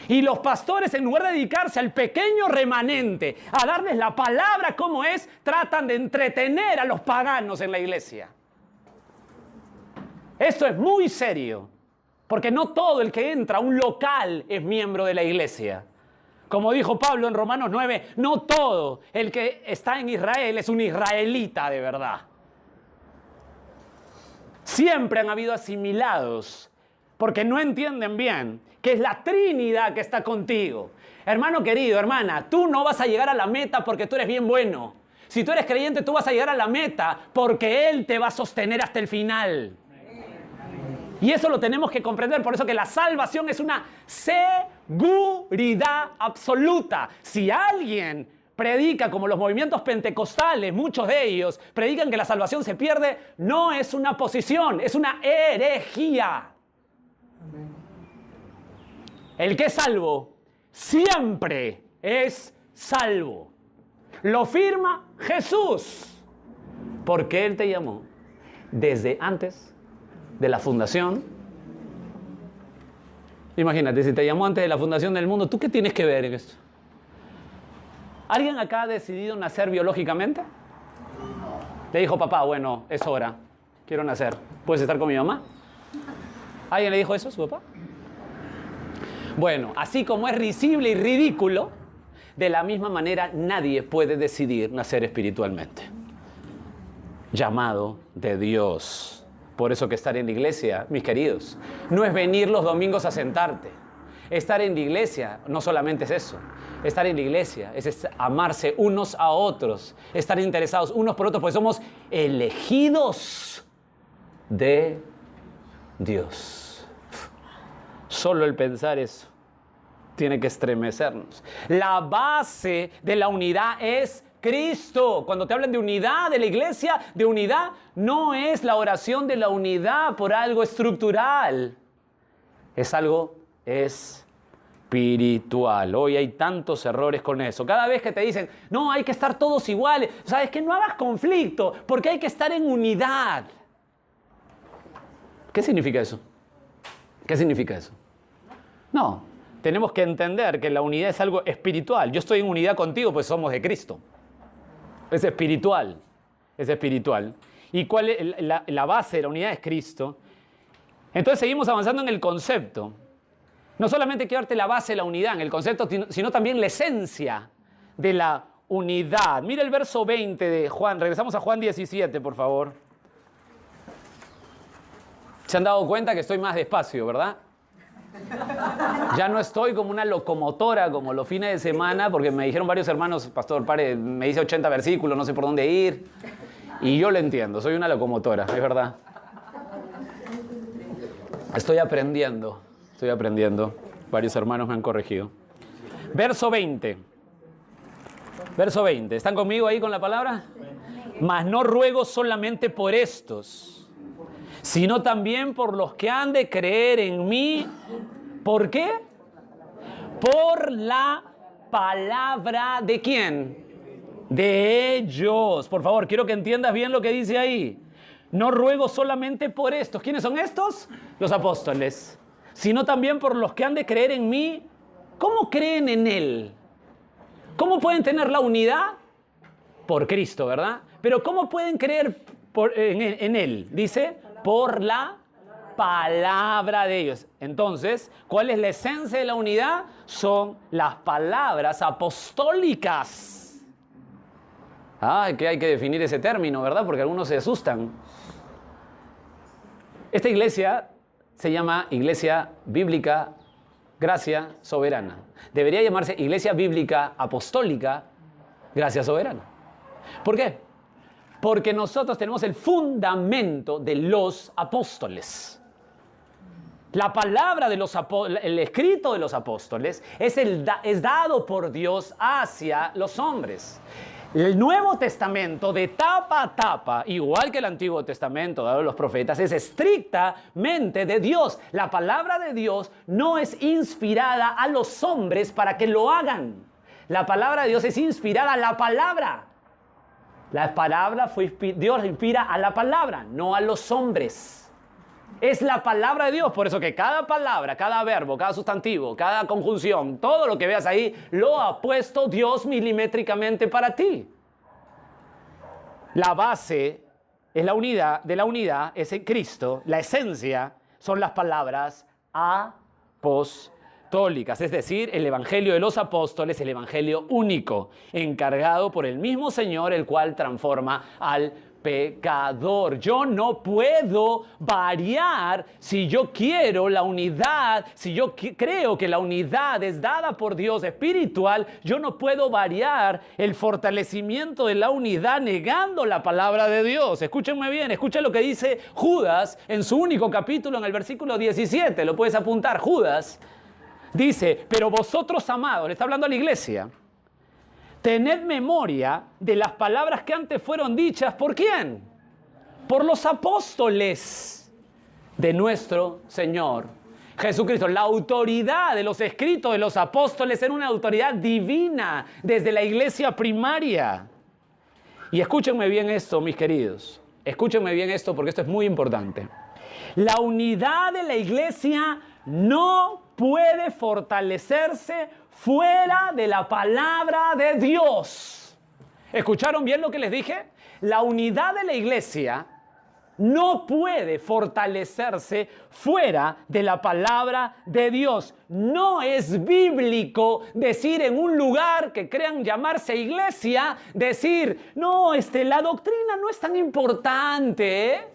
Y los pastores, en lugar de dedicarse al pequeño remanente, a darles la palabra como es, tratan de entretener a los paganos en la iglesia. Esto es muy serio, porque no todo el que entra a un local es miembro de la iglesia. Como dijo Pablo en Romanos 9, no todo el que está en Israel es un israelita de verdad. Siempre han habido asimilados, porque no entienden bien que es la Trinidad que está contigo. Hermano querido, hermana, tú no vas a llegar a la meta porque tú eres bien bueno. Si tú eres creyente, tú vas a llegar a la meta porque Él te va a sostener hasta el final. Y eso lo tenemos que comprender, por eso que la salvación es una seguridad absoluta. Si alguien predica como los movimientos pentecostales, muchos de ellos predican que la salvación se pierde, no es una posición, es una herejía. El que es salvo siempre es salvo. Lo firma Jesús, porque Él te llamó desde antes de la fundación. Imagínate, si te llamó antes de la fundación del mundo, ¿tú qué tienes que ver en esto? ¿Alguien acá ha decidido nacer biológicamente? Le dijo, papá, bueno, es hora, quiero nacer. ¿Puedes estar con mi mamá? ¿Alguien le dijo eso a su papá? Bueno, así como es risible y ridículo, de la misma manera nadie puede decidir nacer espiritualmente. Llamado de Dios. Por eso que estar en la iglesia, mis queridos, no es venir los domingos a sentarte. Estar en la iglesia no solamente es eso. Estar en la iglesia es amarse unos a otros, estar interesados unos por otros, porque somos elegidos de Dios. Solo el pensar eso tiene que estremecernos. La base de la unidad es Cristo. Cuando te hablan de unidad de la iglesia, de unidad, no es la oración de la unidad por algo estructural. Es algo espiritual. Hoy hay tantos errores con eso. Cada vez que te dicen, no, hay que estar todos iguales. ¿Sabes qué? No hagas conflicto, porque hay que estar en unidad. ¿Qué significa eso? ¿Qué significa eso? No, tenemos que entender que la unidad es algo espiritual. Yo estoy en unidad contigo, pues somos de Cristo. Es espiritual. Es espiritual. ¿Y cuál es la base de la unidad? Es Cristo. Entonces seguimos avanzando en el concepto. No solamente quiero darte la base de la unidad en el concepto, sino también la esencia de la unidad. Mira el verso 20 de Juan. Regresamos a Juan 17, por favor. Se han dado cuenta que estoy más despacio, ¿verdad? Ya no estoy como una locomotora como los fines de semana, porque me dijeron varios hermanos, pastor, pare, me dice 80 versículos, no sé por dónde ir. Y yo lo entiendo, soy una locomotora, es verdad. Estoy aprendiendo. Varios hermanos me han corregido. Verso 20. Verso 20. ¿Están conmigo ahí con la palabra? Mas no ruego solamente por estos, sino también por los que han de creer en mí. ¿Por qué? Por la palabra ¿de quién? De ellos. Por favor, quiero que entiendas bien lo que dice ahí. No ruego solamente por estos. ¿Quiénes son estos? Los apóstoles. Sino también por los que han de creer en mí. ¿Cómo creen en Él? ¿Cómo pueden tener la unidad? Por Cristo, ¿verdad? Pero ¿cómo pueden creer en Él? Dice, por la palabra de ellos. Entonces, ¿cuál es la esencia de la unidad? Son las palabras apostólicas. Que hay que definir ese término, ¿verdad? Porque algunos se asustan. Esta iglesia se llama Iglesia Bíblica Gracia Soberana. Debería llamarse Iglesia Bíblica Apostólica Gracia Soberana. ¿Por qué? Porque nosotros tenemos el fundamento de los apóstoles. La palabra de los apóstoles, el escrito de los apóstoles es dado por Dios hacia los hombres. El Nuevo Testamento, de tapa a tapa, igual que el Antiguo Testamento dado a los profetas, es estrictamente de Dios. La palabra de Dios no es inspirada a los hombres para que lo hagan. La palabra de Dios es inspirada a la palabra. La palabra Dios inspira a la palabra, no a los hombres. Es la palabra de Dios, por eso que cada palabra, cada verbo, cada sustantivo, cada conjunción, todo lo que veas ahí, lo ha puesto Dios milimétricamente para ti. La base es la unidad, de la unidad es en Cristo, la esencia son las palabras apostólicas, es decir, el evangelio de los apóstoles, el evangelio único, encargado por el mismo Señor, el cual transforma al pecador. Yo no puedo variar si yo quiero la unidad, si yo creo que la unidad es dada por Dios espiritual, yo no puedo variar el fortalecimiento de la unidad negando la palabra de Dios. Escúchenme bien, escuchen lo que dice Judas en su único capítulo en el versículo 17, lo puedes apuntar. Judas dice, pero vosotros amados, le está hablando a la iglesia, tened memoria de las palabras que antes fueron dichas. ¿Por quién? Por los apóstoles de nuestro Señor Jesucristo. La autoridad de los escritos de los apóstoles era una autoridad divina desde la iglesia primaria. Y escúchenme bien esto, mis queridos. Escúchenme bien esto porque esto es muy importante. La unidad de la iglesia no puede fortalecerse fuera de la palabra de Dios. ¿Escucharon bien lo que les dije? La unidad de la iglesia no puede fortalecerse fuera de la palabra de Dios. No es bíblico decir en un lugar que crean llamarse iglesia, decir, no, la doctrina no es tan importante, ¿eh?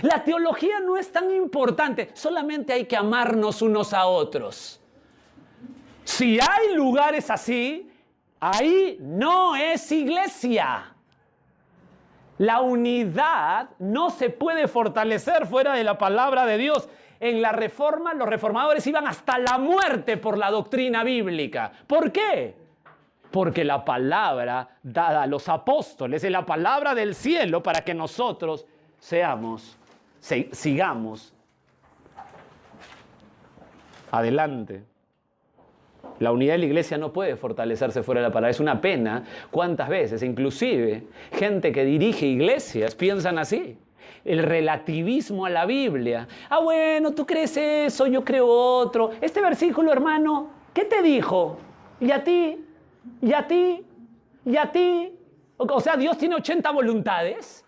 La teología no es tan importante, solamente hay que amarnos unos a otros. Si hay lugares así, ahí no es iglesia. La unidad no se puede fortalecer fuera de la palabra de Dios. en la Reforma los reformadores iban hasta la muerte por la doctrina bíblica. ¿Por qué? Porque la palabra dada a los apóstoles es la palabra del cielo para que nosotros sigamos adelante. La unidad de la iglesia no puede fortalecerse fuera de la palabra. Es una pena cuántas veces, inclusive, gente que dirige iglesias piensan así. El relativismo a la Biblia. Ah, bueno, tú crees eso, yo creo otro. Este versículo, hermano, ¿qué te dijo? ¿Y a ti? ¿Y a ti? ¿Y a ti? O sea, ¿Dios tiene 80 voluntades?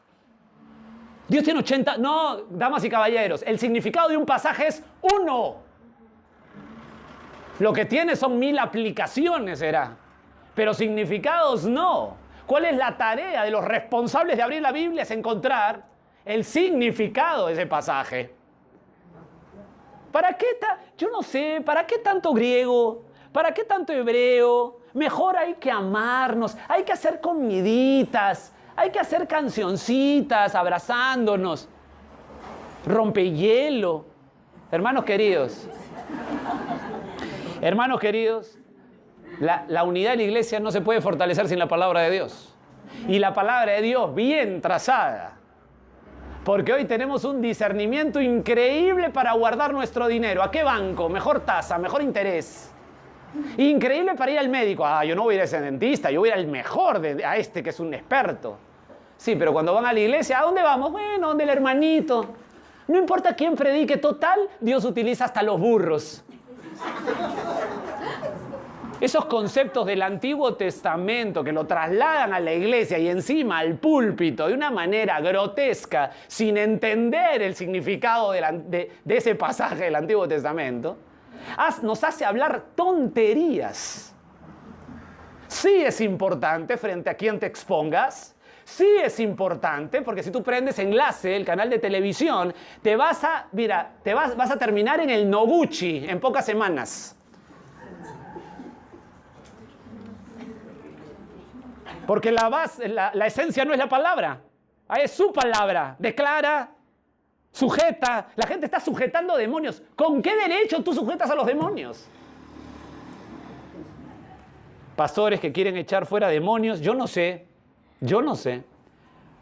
Dios tiene 80... No, damas y caballeros, el significado de un pasaje es uno. Lo que tiene son 1000 aplicaciones, será. Pero significados no. ¿Cuál es la tarea de los responsables de abrir la Biblia? Es encontrar el significado de ese pasaje. ¿Para qué yo no sé, ¿para qué tanto griego? ¿Para qué tanto hebreo? Mejor hay que amarnos, hay que hacer comiditas, hay que hacer cancioncitas abrazándonos. Rompehielo. Hermanos queridos, la unidad de la iglesia no se puede fortalecer sin la palabra de Dios. Y la palabra de Dios bien trazada. Porque hoy tenemos un discernimiento increíble para guardar nuestro dinero. ¿A qué banco? Mejor tasa, mejor interés. Increíble para ir al médico. Ah, yo no voy a ir a ese dentista, yo voy a ir al mejor, a este que es un experto. Sí, pero cuando van a la iglesia, ¿a dónde vamos? Bueno, donde el hermanito. No importa quién predique, total, Dios utiliza hasta los burros. Esos conceptos del Antiguo Testamento que lo trasladan a la iglesia y encima al púlpito de una manera grotesca, sin entender el significado de ese pasaje del Antiguo Testamento, nos hace hablar tonterías. Sí es importante frente a quien te expongas. Sí es importante, porque si tú prendes Enlace, el canal de televisión, vas a terminar en el Noguchi en pocas semanas. Porque la esencia no es la palabra, es su palabra. Declara, sujeta. La gente está sujetando demonios. ¿Con qué derecho tú sujetas a los demonios? Pastores que quieren echar fuera demonios, yo no sé,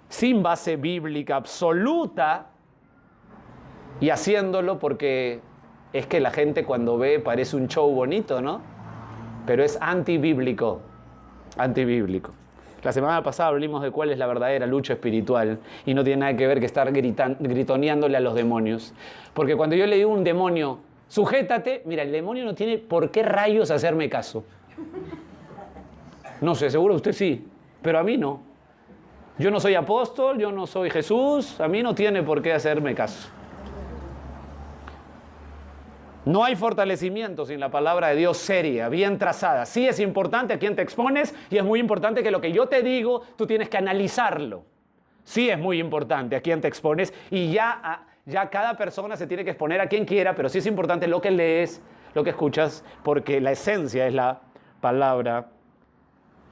sin base bíblica absoluta y haciéndolo porque es que la gente cuando ve parece un show bonito, ¿no? Pero es antibíblico. La semana pasada hablamos de cuál es la verdadera lucha espiritual y no tiene nada que ver que estar gritoneándole a los demonios. Porque cuando yo le digo a un demonio, sujétate, mira, el demonio no tiene por qué rayos hacerme caso. No sé, seguro usted sí, pero a mí no. Yo no soy apóstol, yo no soy Jesús, a mí no tiene por qué hacerme caso. No hay fortalecimiento sin la palabra de Dios seria, bien trazada. Sí es importante a quién te expones y es muy importante que lo que yo te digo, tú tienes que analizarlo. Sí es muy importante a quién te expones y ya cada persona se tiene que exponer a quien quiera, pero sí es importante lo que lees, lo que escuchas, porque la esencia es la palabra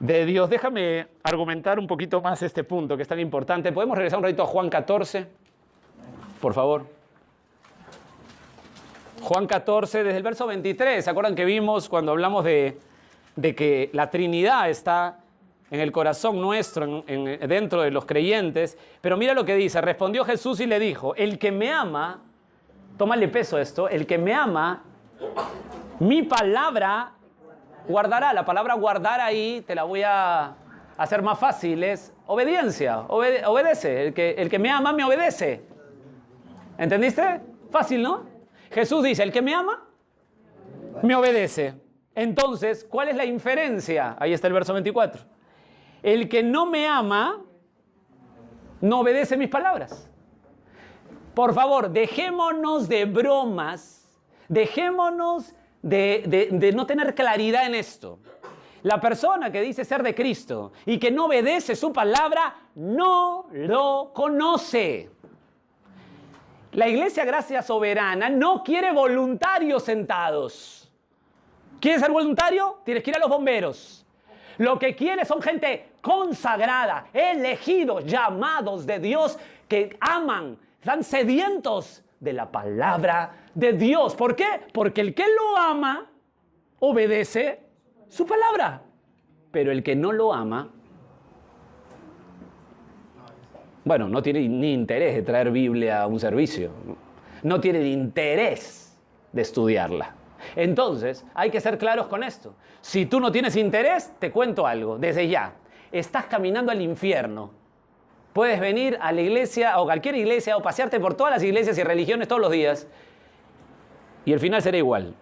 de Dios. Déjame argumentar un poquito más este punto que es tan importante. ¿Podemos regresar un ratito a Juan 14? Por favor. Juan 14, desde el verso 23. ¿Se acuerdan que vimos cuando hablamos de que la Trinidad está en el corazón nuestro, dentro de los creyentes? Pero mira lo que dice. Respondió Jesús y le dijo, el que me ama, tómale peso a esto, el que me ama, mi palabra guardará. La palabra guardar ahí te la voy a hacer más fácil. Es obediencia, obedece. El que me ama me obedece. ¿Entendiste? Fácil, ¿no? Jesús dice, el que me ama, me obedece. Entonces, ¿cuál es la inferencia? Ahí está el verso 24. El que no me ama, no obedece mis palabras. Por favor, dejémonos de bromas, dejémonos de no tener claridad en esto. La persona que dice ser de Cristo y que no obedece su palabra, no lo conoce. La Iglesia Gracia Soberana no quiere voluntarios sentados. ¿Quieres ser voluntario? Tienes que ir a los bomberos. Lo que quiere son gente consagrada, elegidos, llamados de Dios, que aman, están sedientos de la palabra de Dios. ¿Por qué? Porque el que lo ama, obedece su palabra. Pero el que no lo ama, bueno, no tiene ni interés de traer Biblia a un servicio. No tiene ni interés de estudiarla. Entonces, hay que ser claros con esto. Si tú no tienes interés, te cuento algo. Desde ya, estás caminando al infierno. Puedes venir a la iglesia o cualquier iglesia o pasearte por todas las iglesias y religiones todos los días y el final será igual.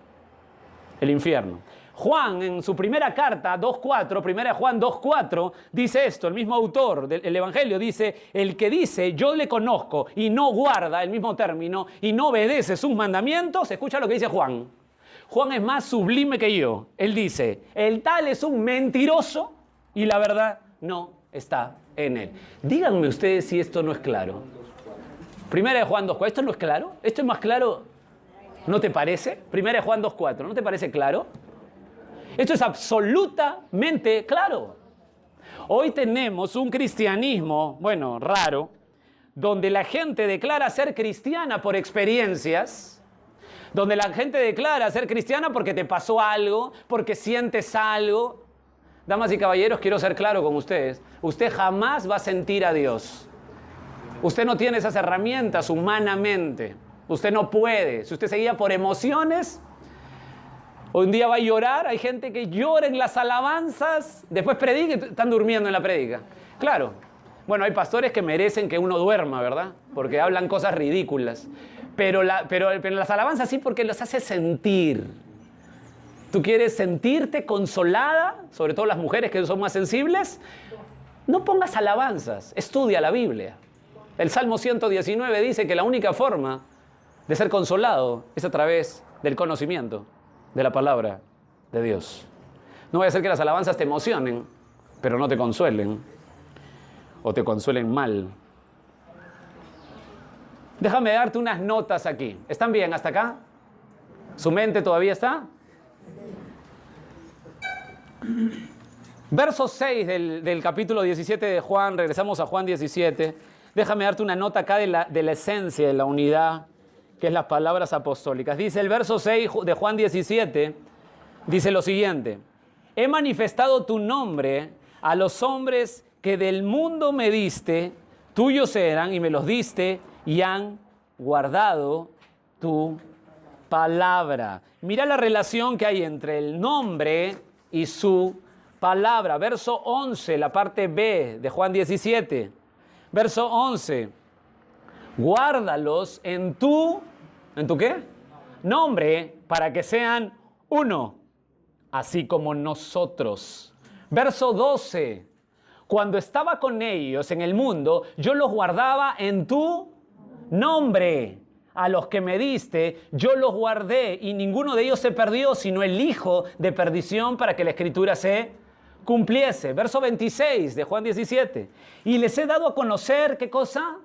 El infierno. Juan, en su primera carta, 2.4, primera de Juan 2.4, dice esto, el mismo autor del Evangelio dice, el que dice, yo le conozco y no guarda el mismo término y no obedece sus mandamientos, escucha lo que dice Juan. Juan es más sublime que yo. Él dice, el tal es un mentiroso y la verdad no está en él. Díganme ustedes si esto no es claro. Primera de Juan 2.4, ¿esto no es claro? ¿Esto es más claro? ¿No te parece? Primera de Juan 2.4, ¿no te parece claro? Esto es absolutamente claro. Hoy tenemos un cristianismo, bueno, raro, donde la gente declara ser cristiana por experiencias, donde la gente declara ser cristiana porque te pasó algo, porque sientes algo. Damas y caballeros, quiero ser claro con ustedes. Usted jamás va a sentir a Dios. Usted no tiene esas herramientas humanamente. Usted no puede. Si usted se guía por emociones, un día va a llorar. Hay gente que llora en las alabanzas, después predica y están durmiendo en la prédica. Claro. Bueno, hay pastores que merecen que uno duerma, ¿verdad? Porque hablan cosas ridículas. Pero las alabanzas sí, porque los hace sentir. ¿Tú quieres sentirte consolada? Sobre todo las mujeres que son más sensibles. No pongas alabanzas, estudia la Biblia. El Salmo 119 dice que la única forma de ser consolado es a través del conocimiento de la palabra de Dios. No vaya a ser que las alabanzas te emocionen, pero no te consuelen, o te consuelen mal. Déjame darte unas notas aquí. ¿Están bien hasta acá? ¿Su mente todavía está? Verso 6 del capítulo 17 de Juan, regresamos a Juan 17. Déjame darte una nota acá de la esencia de la unidad, que es las palabras apostólicas. Dice el verso 6 de Juan 17, dice lo siguiente: he manifestado tu nombre a los hombres que del mundo me diste, tuyos eran y me los diste y han guardado tu palabra. Mira la relación que hay entre el nombre y su palabra. Verso 11, la parte B de Juan 17. Verso 11. Guárdalos ¿en tu qué? Nombre, para que sean uno, así como nosotros. Verso 12. Cuando estaba con ellos en el mundo, yo los guardaba en tu nombre. A los que me diste, yo los guardé y ninguno de ellos se perdió, sino el hijo de perdición, para que la escritura se cumpliese. Verso 26 de Juan 17. Y les he dado a conocer, ¿qué cosa?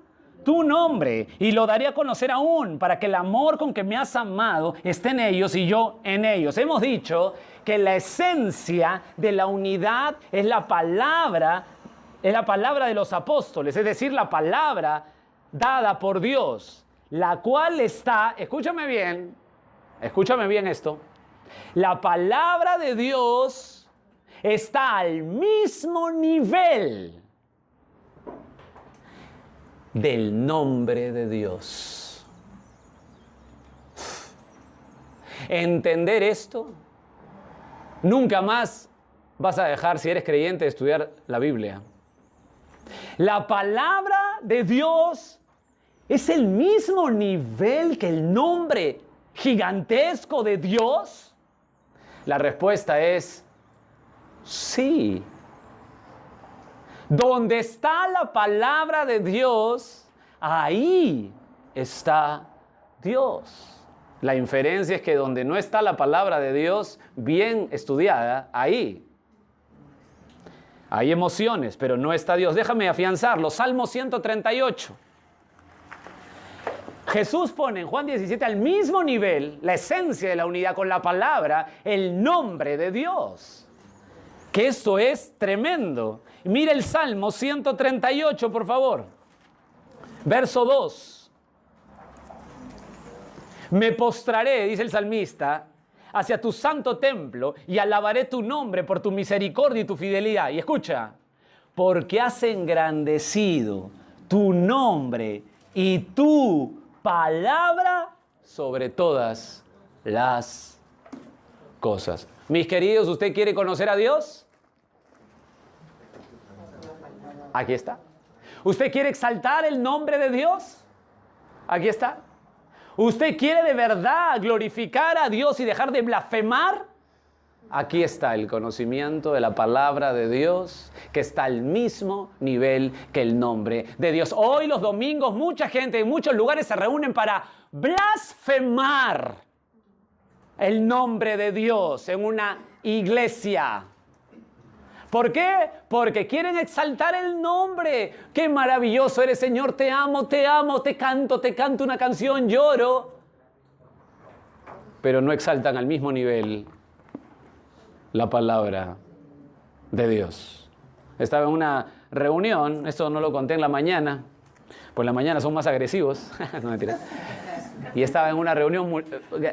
Tu nombre, y lo daré a conocer aún, para que el amor con que me has amado esté en ellos y yo en ellos. Hemos dicho que la esencia de la unidad es la palabra de los apóstoles, es decir, la palabra dada por Dios, la cual está, escúchame bien esto, la palabra de Dios está al mismo nivel del nombre de Dios. Entender esto, nunca más vas a dejar, si eres creyente, de estudiar la Biblia. La palabra de Dios es el mismo nivel que el nombre gigantesco de Dios. La respuesta es sí. Donde está la palabra de Dios, ahí está Dios. La inferencia es que donde no está la palabra de Dios bien estudiada, ahí hay emociones, pero no está Dios. Déjame afianzarlo. Salmo 138. Jesús pone en Juan 17 al mismo nivel la esencia de la unidad con la palabra, el nombre de Dios. Que esto es tremendo. Mira el Salmo 138, por favor. Verso 2. Me postraré, dice el salmista, hacia tu santo templo y alabaré tu nombre por tu misericordia y tu fidelidad. Y escucha, porque has engrandecido tu nombre y tu palabra sobre todas las cosas. Mis queridos, ¿usted quiere conocer a Dios? Aquí está. ¿Usted quiere exaltar el nombre de Dios? Aquí está. ¿Usted quiere de verdad glorificar a Dios y dejar de blasfemar? Aquí está el conocimiento de la palabra de Dios, que está al mismo nivel que el nombre de Dios. Hoy los domingos mucha gente en muchos lugares se reúnen para blasfemar el nombre de Dios en una iglesia. ¿Por qué? Porque quieren exaltar el nombre. ¡Qué maravilloso eres, Señor! Te amo, te canto una canción, lloro. Pero no exaltan al mismo nivel la palabra de Dios. Estaba en una reunión, esto no lo conté en la mañana, pues en la mañana son más agresivos. No, mentira. Y estaba en una reunión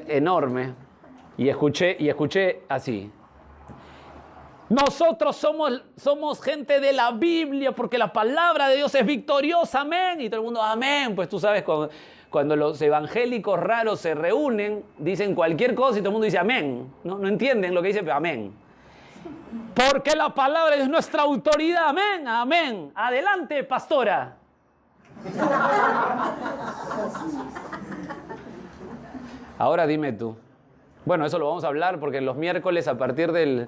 enorme y escuché así. Nosotros somos gente de la Biblia porque la palabra de Dios es victoriosa, amén. Y todo el mundo, amén. Pues tú sabes, cuando los evangélicos raros se reúnen, dicen cualquier cosa y todo el mundo dice amén. No entienden lo que dice, pero amén. Porque la palabra es nuestra autoridad, amén, amén. Adelante, pastora. Ahora dime tú. Bueno, eso lo vamos a hablar porque los miércoles a partir del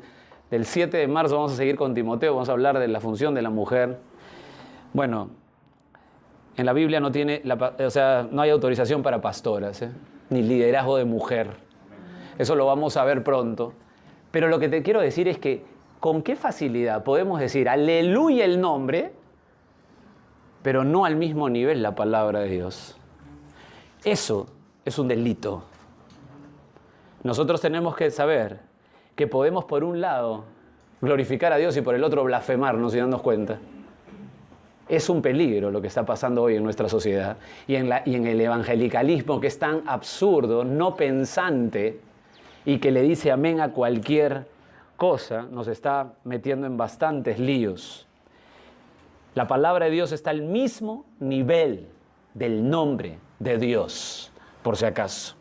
7 de marzo vamos a seguir con Timoteo, vamos a hablar de la función de la mujer. Bueno, en la Biblia no hay autorización para pastoras, ni liderazgo de mujer. Eso lo vamos a ver pronto. Pero lo que te quiero decir es que con qué facilidad podemos decir aleluya el nombre, pero no al mismo nivel la palabra de Dios. Eso es un delito. Nosotros tenemos que saber que podemos por un lado glorificar a Dios y por el otro blasfemarnos y darnos cuenta. Es un peligro lo que está pasando hoy en nuestra sociedad y en el evangelicalismo que es tan absurdo, no pensante y que le dice amén a cualquier cosa, nos está metiendo en bastantes líos. La palabra de Dios está al mismo nivel del nombre de Dios, por si acaso.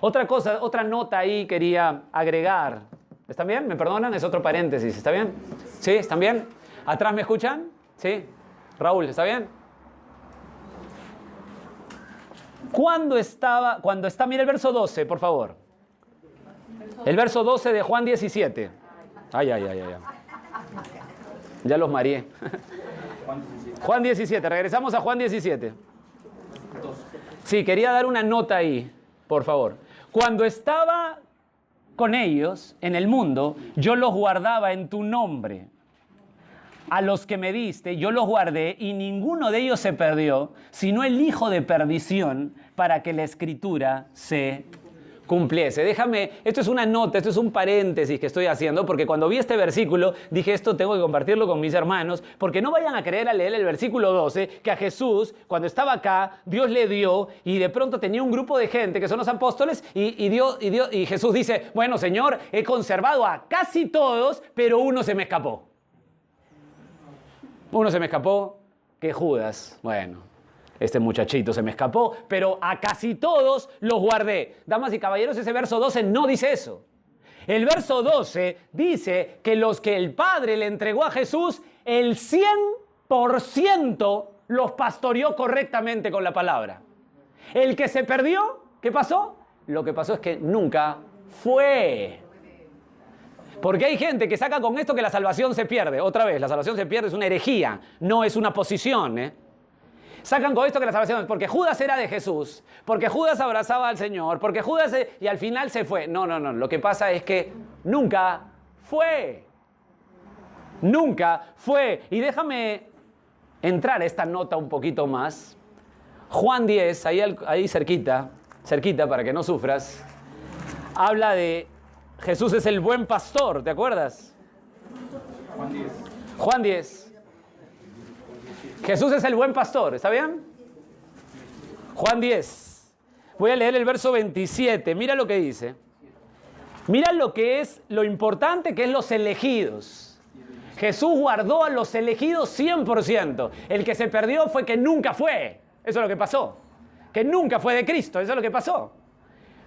Otra nota ahí quería agregar. ¿Están bien? ¿Me perdonan? Es otro paréntesis. ¿Está bien? ¿Sí? ¿Están bien? ¿Atrás me escuchan? ¿Sí? Raúl, ¿está bien? Mira el verso 12, por favor. El verso 12 de Juan 17. Ay. Ya los mareé. Juan 17, regresamos a Juan 17. Sí, quería dar una nota ahí, por favor. Cuando estaba con ellos en el mundo, yo los guardaba en tu nombre. A los que me diste, yo los guardé y ninguno de ellos se perdió, sino el hijo de perdición, para que la escritura se cumpliese. Esto es una nota, esto es un paréntesis que estoy haciendo, porque cuando vi este versículo, dije esto tengo que compartirlo con mis hermanos, porque no vayan a creer al leer el versículo 12, que a Jesús, cuando estaba acá, Dios le dio, y de pronto tenía un grupo de gente, que son los apóstoles, y Jesús dice, bueno, Señor, he conservado a casi todos, pero uno se me escapó. Uno se me escapó, que Judas, bueno, este muchachito se me escapó, pero a casi todos los guardé. Damas y caballeros, ese verso 12 no dice eso. El verso 12 dice que los que el Padre le entregó a Jesús, el 100% los pastoreó correctamente con la palabra. El que se perdió, ¿qué pasó? Lo que pasó es que nunca fue. Porque hay gente que saca con esto que la salvación se pierde. Otra vez, la salvación se pierde, es una herejía, no es una posición, Sacan con esto que la salvación, porque Judas era de Jesús, porque Judas abrazaba al Señor, porque Judas y al final se fue. No, lo que pasa es que nunca fue. Nunca fue. Y déjame entrar a esta nota un poquito más. Juan 10, ahí cerquita para que no sufras, habla de Jesús es el buen pastor, ¿te acuerdas? Juan 10. Jesús es el buen pastor, ¿está bien? Juan 10. Voy a leer el verso 27. Mira lo que dice. Mira lo que es lo importante que es los elegidos. Jesús guardó a los elegidos 100%. El que se perdió fue que nunca fue. Eso es lo que pasó. Que nunca fue de Cristo. Eso es lo que pasó.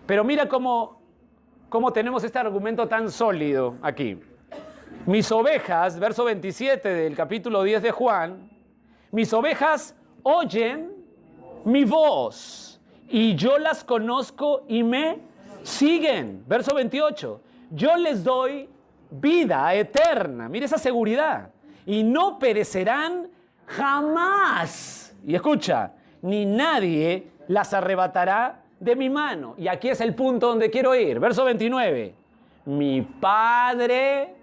Pero mira cómo tenemos este argumento tan sólido aquí. Mis ovejas, verso 27 del capítulo 10 de Juan, mis ovejas oyen mi voz y yo las conozco y me siguen. Verso 28, yo les doy vida eterna. Mire esa seguridad. Y no perecerán jamás. Y escucha, ni nadie las arrebatará de mi mano. Y aquí es el punto donde quiero ir. Verso 29. Mi Padre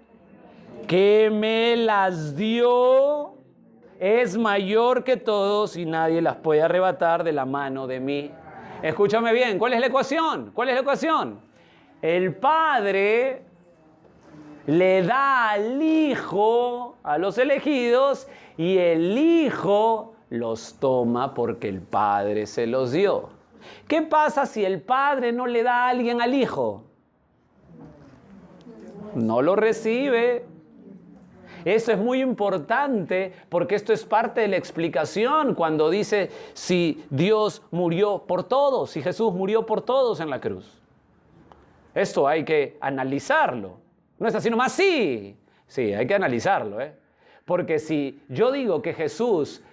que me las dio es mayor que todos y nadie las puede arrebatar de la mano de mí. Escúchame bien, ¿cuál es la ecuación? ¿Cuál es la ecuación? El Padre le da al Hijo a los elegidos y el Hijo los toma porque el Padre se los dio. ¿Qué pasa si el Padre no le da a alguien al Hijo? No lo recibe. Eso es muy importante porque esto es parte de la explicación cuando dice si Dios murió por todos, si Jesús murió por todos en la cruz. Esto hay que analizarlo. No es así nomás, sí, hay que analizarlo, Porque si yo digo que Jesús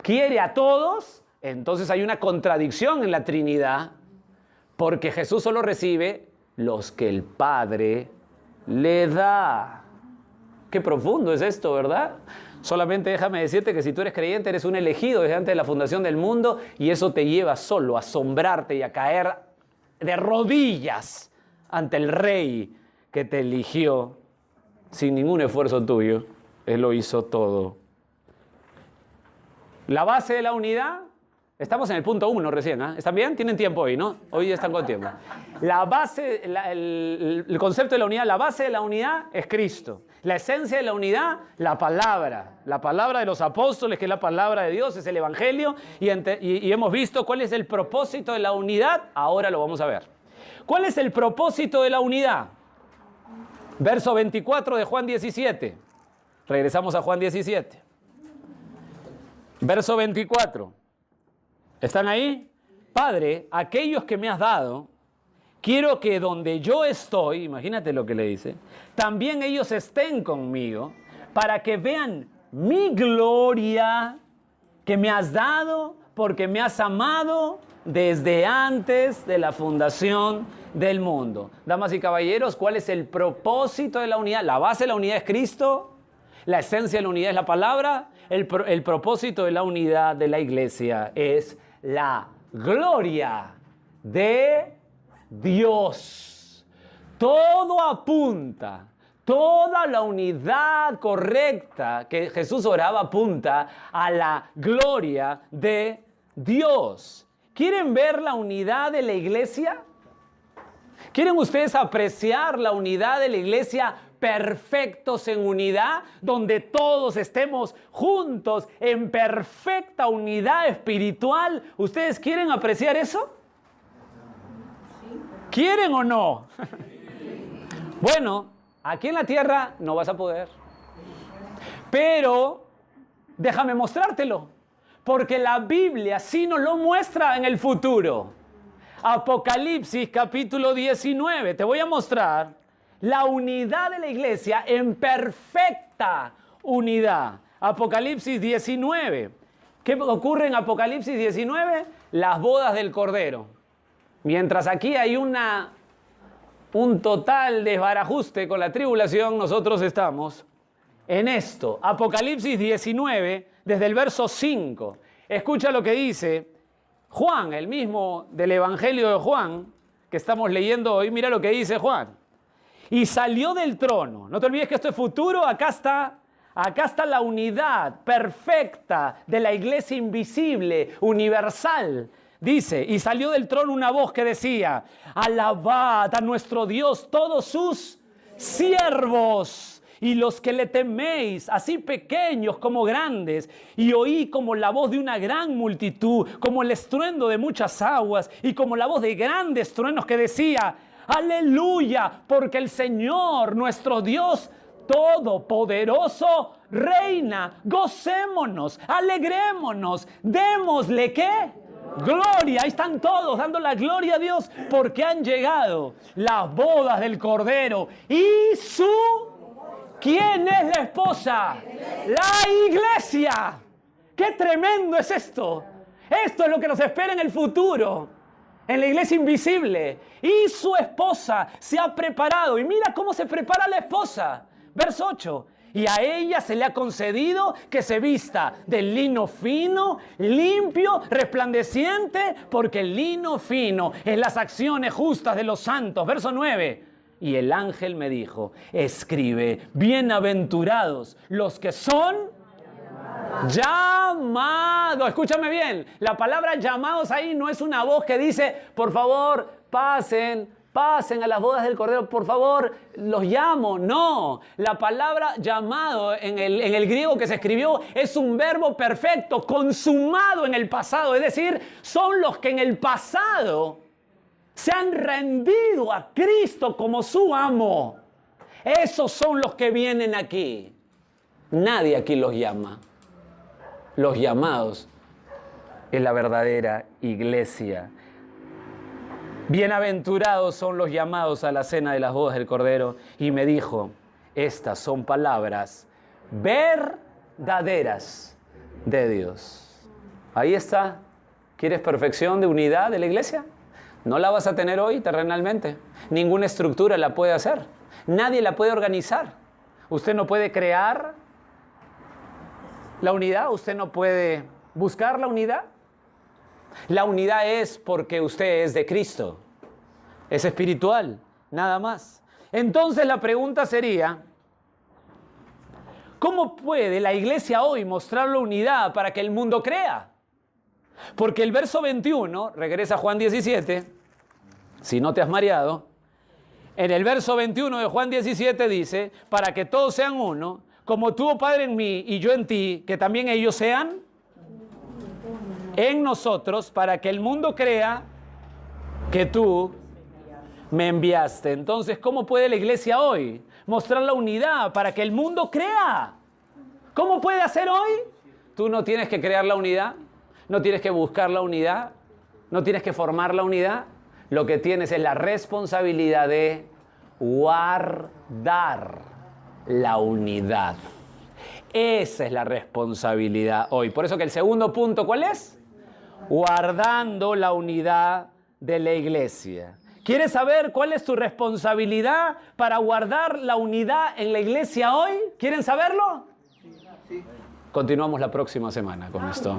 quiere a todos, entonces hay una contradicción en la Trinidad, porque Jesús solo recibe los que el Padre le da. Qué profundo es esto, ¿verdad? Solamente déjame decirte que si tú eres creyente, eres un elegido desde antes de la fundación del mundo y eso te lleva solo a asombrarte y a caer de rodillas ante el Rey que te eligió sin ningún esfuerzo tuyo. Él lo hizo todo. La base de la unidad, estamos en el punto 1 recién, ¿eh? ¿Están bien? Tienen tiempo hoy, ¿no? Hoy están con tiempo. La base, el concepto de la unidad, la base de la unidad es Cristo. La esencia de la unidad, la palabra de los apóstoles, que es la palabra de Dios, es el Evangelio, y hemos visto cuál es el propósito de la unidad, ahora lo vamos a ver. ¿Cuál es el propósito de la unidad? Verso 24 de Juan 17. Regresamos a Juan 17. Verso 24. ¿Están ahí? Padre, aquellos que me has dado, quiero que donde yo estoy, imagínate lo que le dice, también ellos estén conmigo, para que vean mi gloria que me has dado, porque me has amado desde antes de la fundación del mundo. Damas y caballeros, ¿cuál es el propósito de la unidad? La base de la unidad es Cristo, la esencia de la unidad es la palabra, el propósito de la unidad de la iglesia es la gloria de Dios. Todo apunta, toda la unidad correcta que Jesús oraba apunta a la gloria de Dios. ¿Quieren ver la unidad de la iglesia? ¿Quieren ustedes apreciar la unidad de la iglesia perfectos en unidad, donde todos estemos juntos en perfecta unidad espiritual? ¿Ustedes quieren apreciar eso? ¿Quieren o no? Bueno, aquí en la tierra no vas a poder. Pero déjame mostrártelo, porque la Biblia sí nos lo muestra en el futuro. Apocalipsis capítulo 19, te voy a mostrar la unidad de la iglesia en perfecta unidad. Apocalipsis 19. ¿Qué ocurre en Apocalipsis 19? Las bodas del Cordero. Mientras aquí hay un total desbarajuste con la tribulación, nosotros estamos en esto. Apocalipsis 19, desde el verso 5. Escucha lo que dice Juan, el mismo del Evangelio de Juan, que estamos leyendo hoy. Mira lo que dice Juan. Y salió del trono. No te olvides que esto es futuro. Acá está la unidad perfecta de la iglesia invisible, universal. Dice, y salió del trono una voz que decía, alabad a nuestro Dios todos sus siervos y los que le teméis, así pequeños como grandes, y oí como la voz de una gran multitud, como el estruendo de muchas aguas, y como la voz de grandes truenos que decía: aleluya, porque el Señor, nuestro Dios Todopoderoso, reina. Gocémonos, alegrémonos, démosle ¿qué? Gloria. Ahí están todos dando la gloria a Dios, porque han llegado las bodas del Cordero. Y ¿quién es la esposa? La iglesia. ¡Qué tremendo es esto! Esto es lo que nos espera en el futuro, en la iglesia invisible. Y su esposa se ha preparado. Y mira cómo se prepara la esposa. Verso 8. Y a ella se le ha concedido que se vista de lino fino, limpio, resplandeciente, porque el lino fino es las acciones justas de los santos. Verso 9. Y el ángel me dijo: escribe, bienaventurados los que son llamados. Escúchame bien, la palabra llamados ahí no es una voz que dice: por favor, pasen a las bodas del Cordero, por favor, los llamo. No, la palabra llamado en el griego que se escribió es un verbo perfecto, consumado en el pasado. Es decir, son los que en el pasado se han rendido a Cristo como su amo. Esos son los que vienen aquí. Nadie aquí los llama. Los llamados es la verdadera iglesia. Bienaventurados son los llamados a la cena de las bodas del Cordero. Y me dijo: estas son palabras verdaderas de Dios. Ahí está. ¿Quieres perfección de unidad de la iglesia? No la vas a tener hoy terrenalmente. Ninguna estructura la puede hacer. Nadie la puede organizar. Usted no puede crear la unidad. Usted no puede buscar la unidad. La unidad es porque usted es de Cristo. Es espiritual, nada más. Entonces la pregunta sería: ¿cómo puede la iglesia hoy mostrar la unidad para que el mundo crea? Porque el verso 21, regresa a Juan 17, si no te has mareado, en el verso 21 de Juan 17 dice: para que todos sean uno, como tú, oh Padre, en mí y yo en ti, que también ellos sean en nosotros, para que el mundo crea que tú me enviaste. Entonces, ¿cómo puede la iglesia hoy mostrar la unidad para que el mundo crea? ¿Cómo puede hacer hoy? Tú no tienes que crear la unidad, no tienes que buscar la unidad, no tienes que formar la unidad. Lo que tienes es la responsabilidad de guardar la unidad. Esa es la responsabilidad hoy. Por eso que el segundo punto, ¿cuál es? Guardando la unidad de la iglesia. ¿Quieres saber cuál es tu responsabilidad para guardar la unidad en la iglesia hoy? ¿Quieren saberlo? Sí. Continuamos la próxima semana con esto.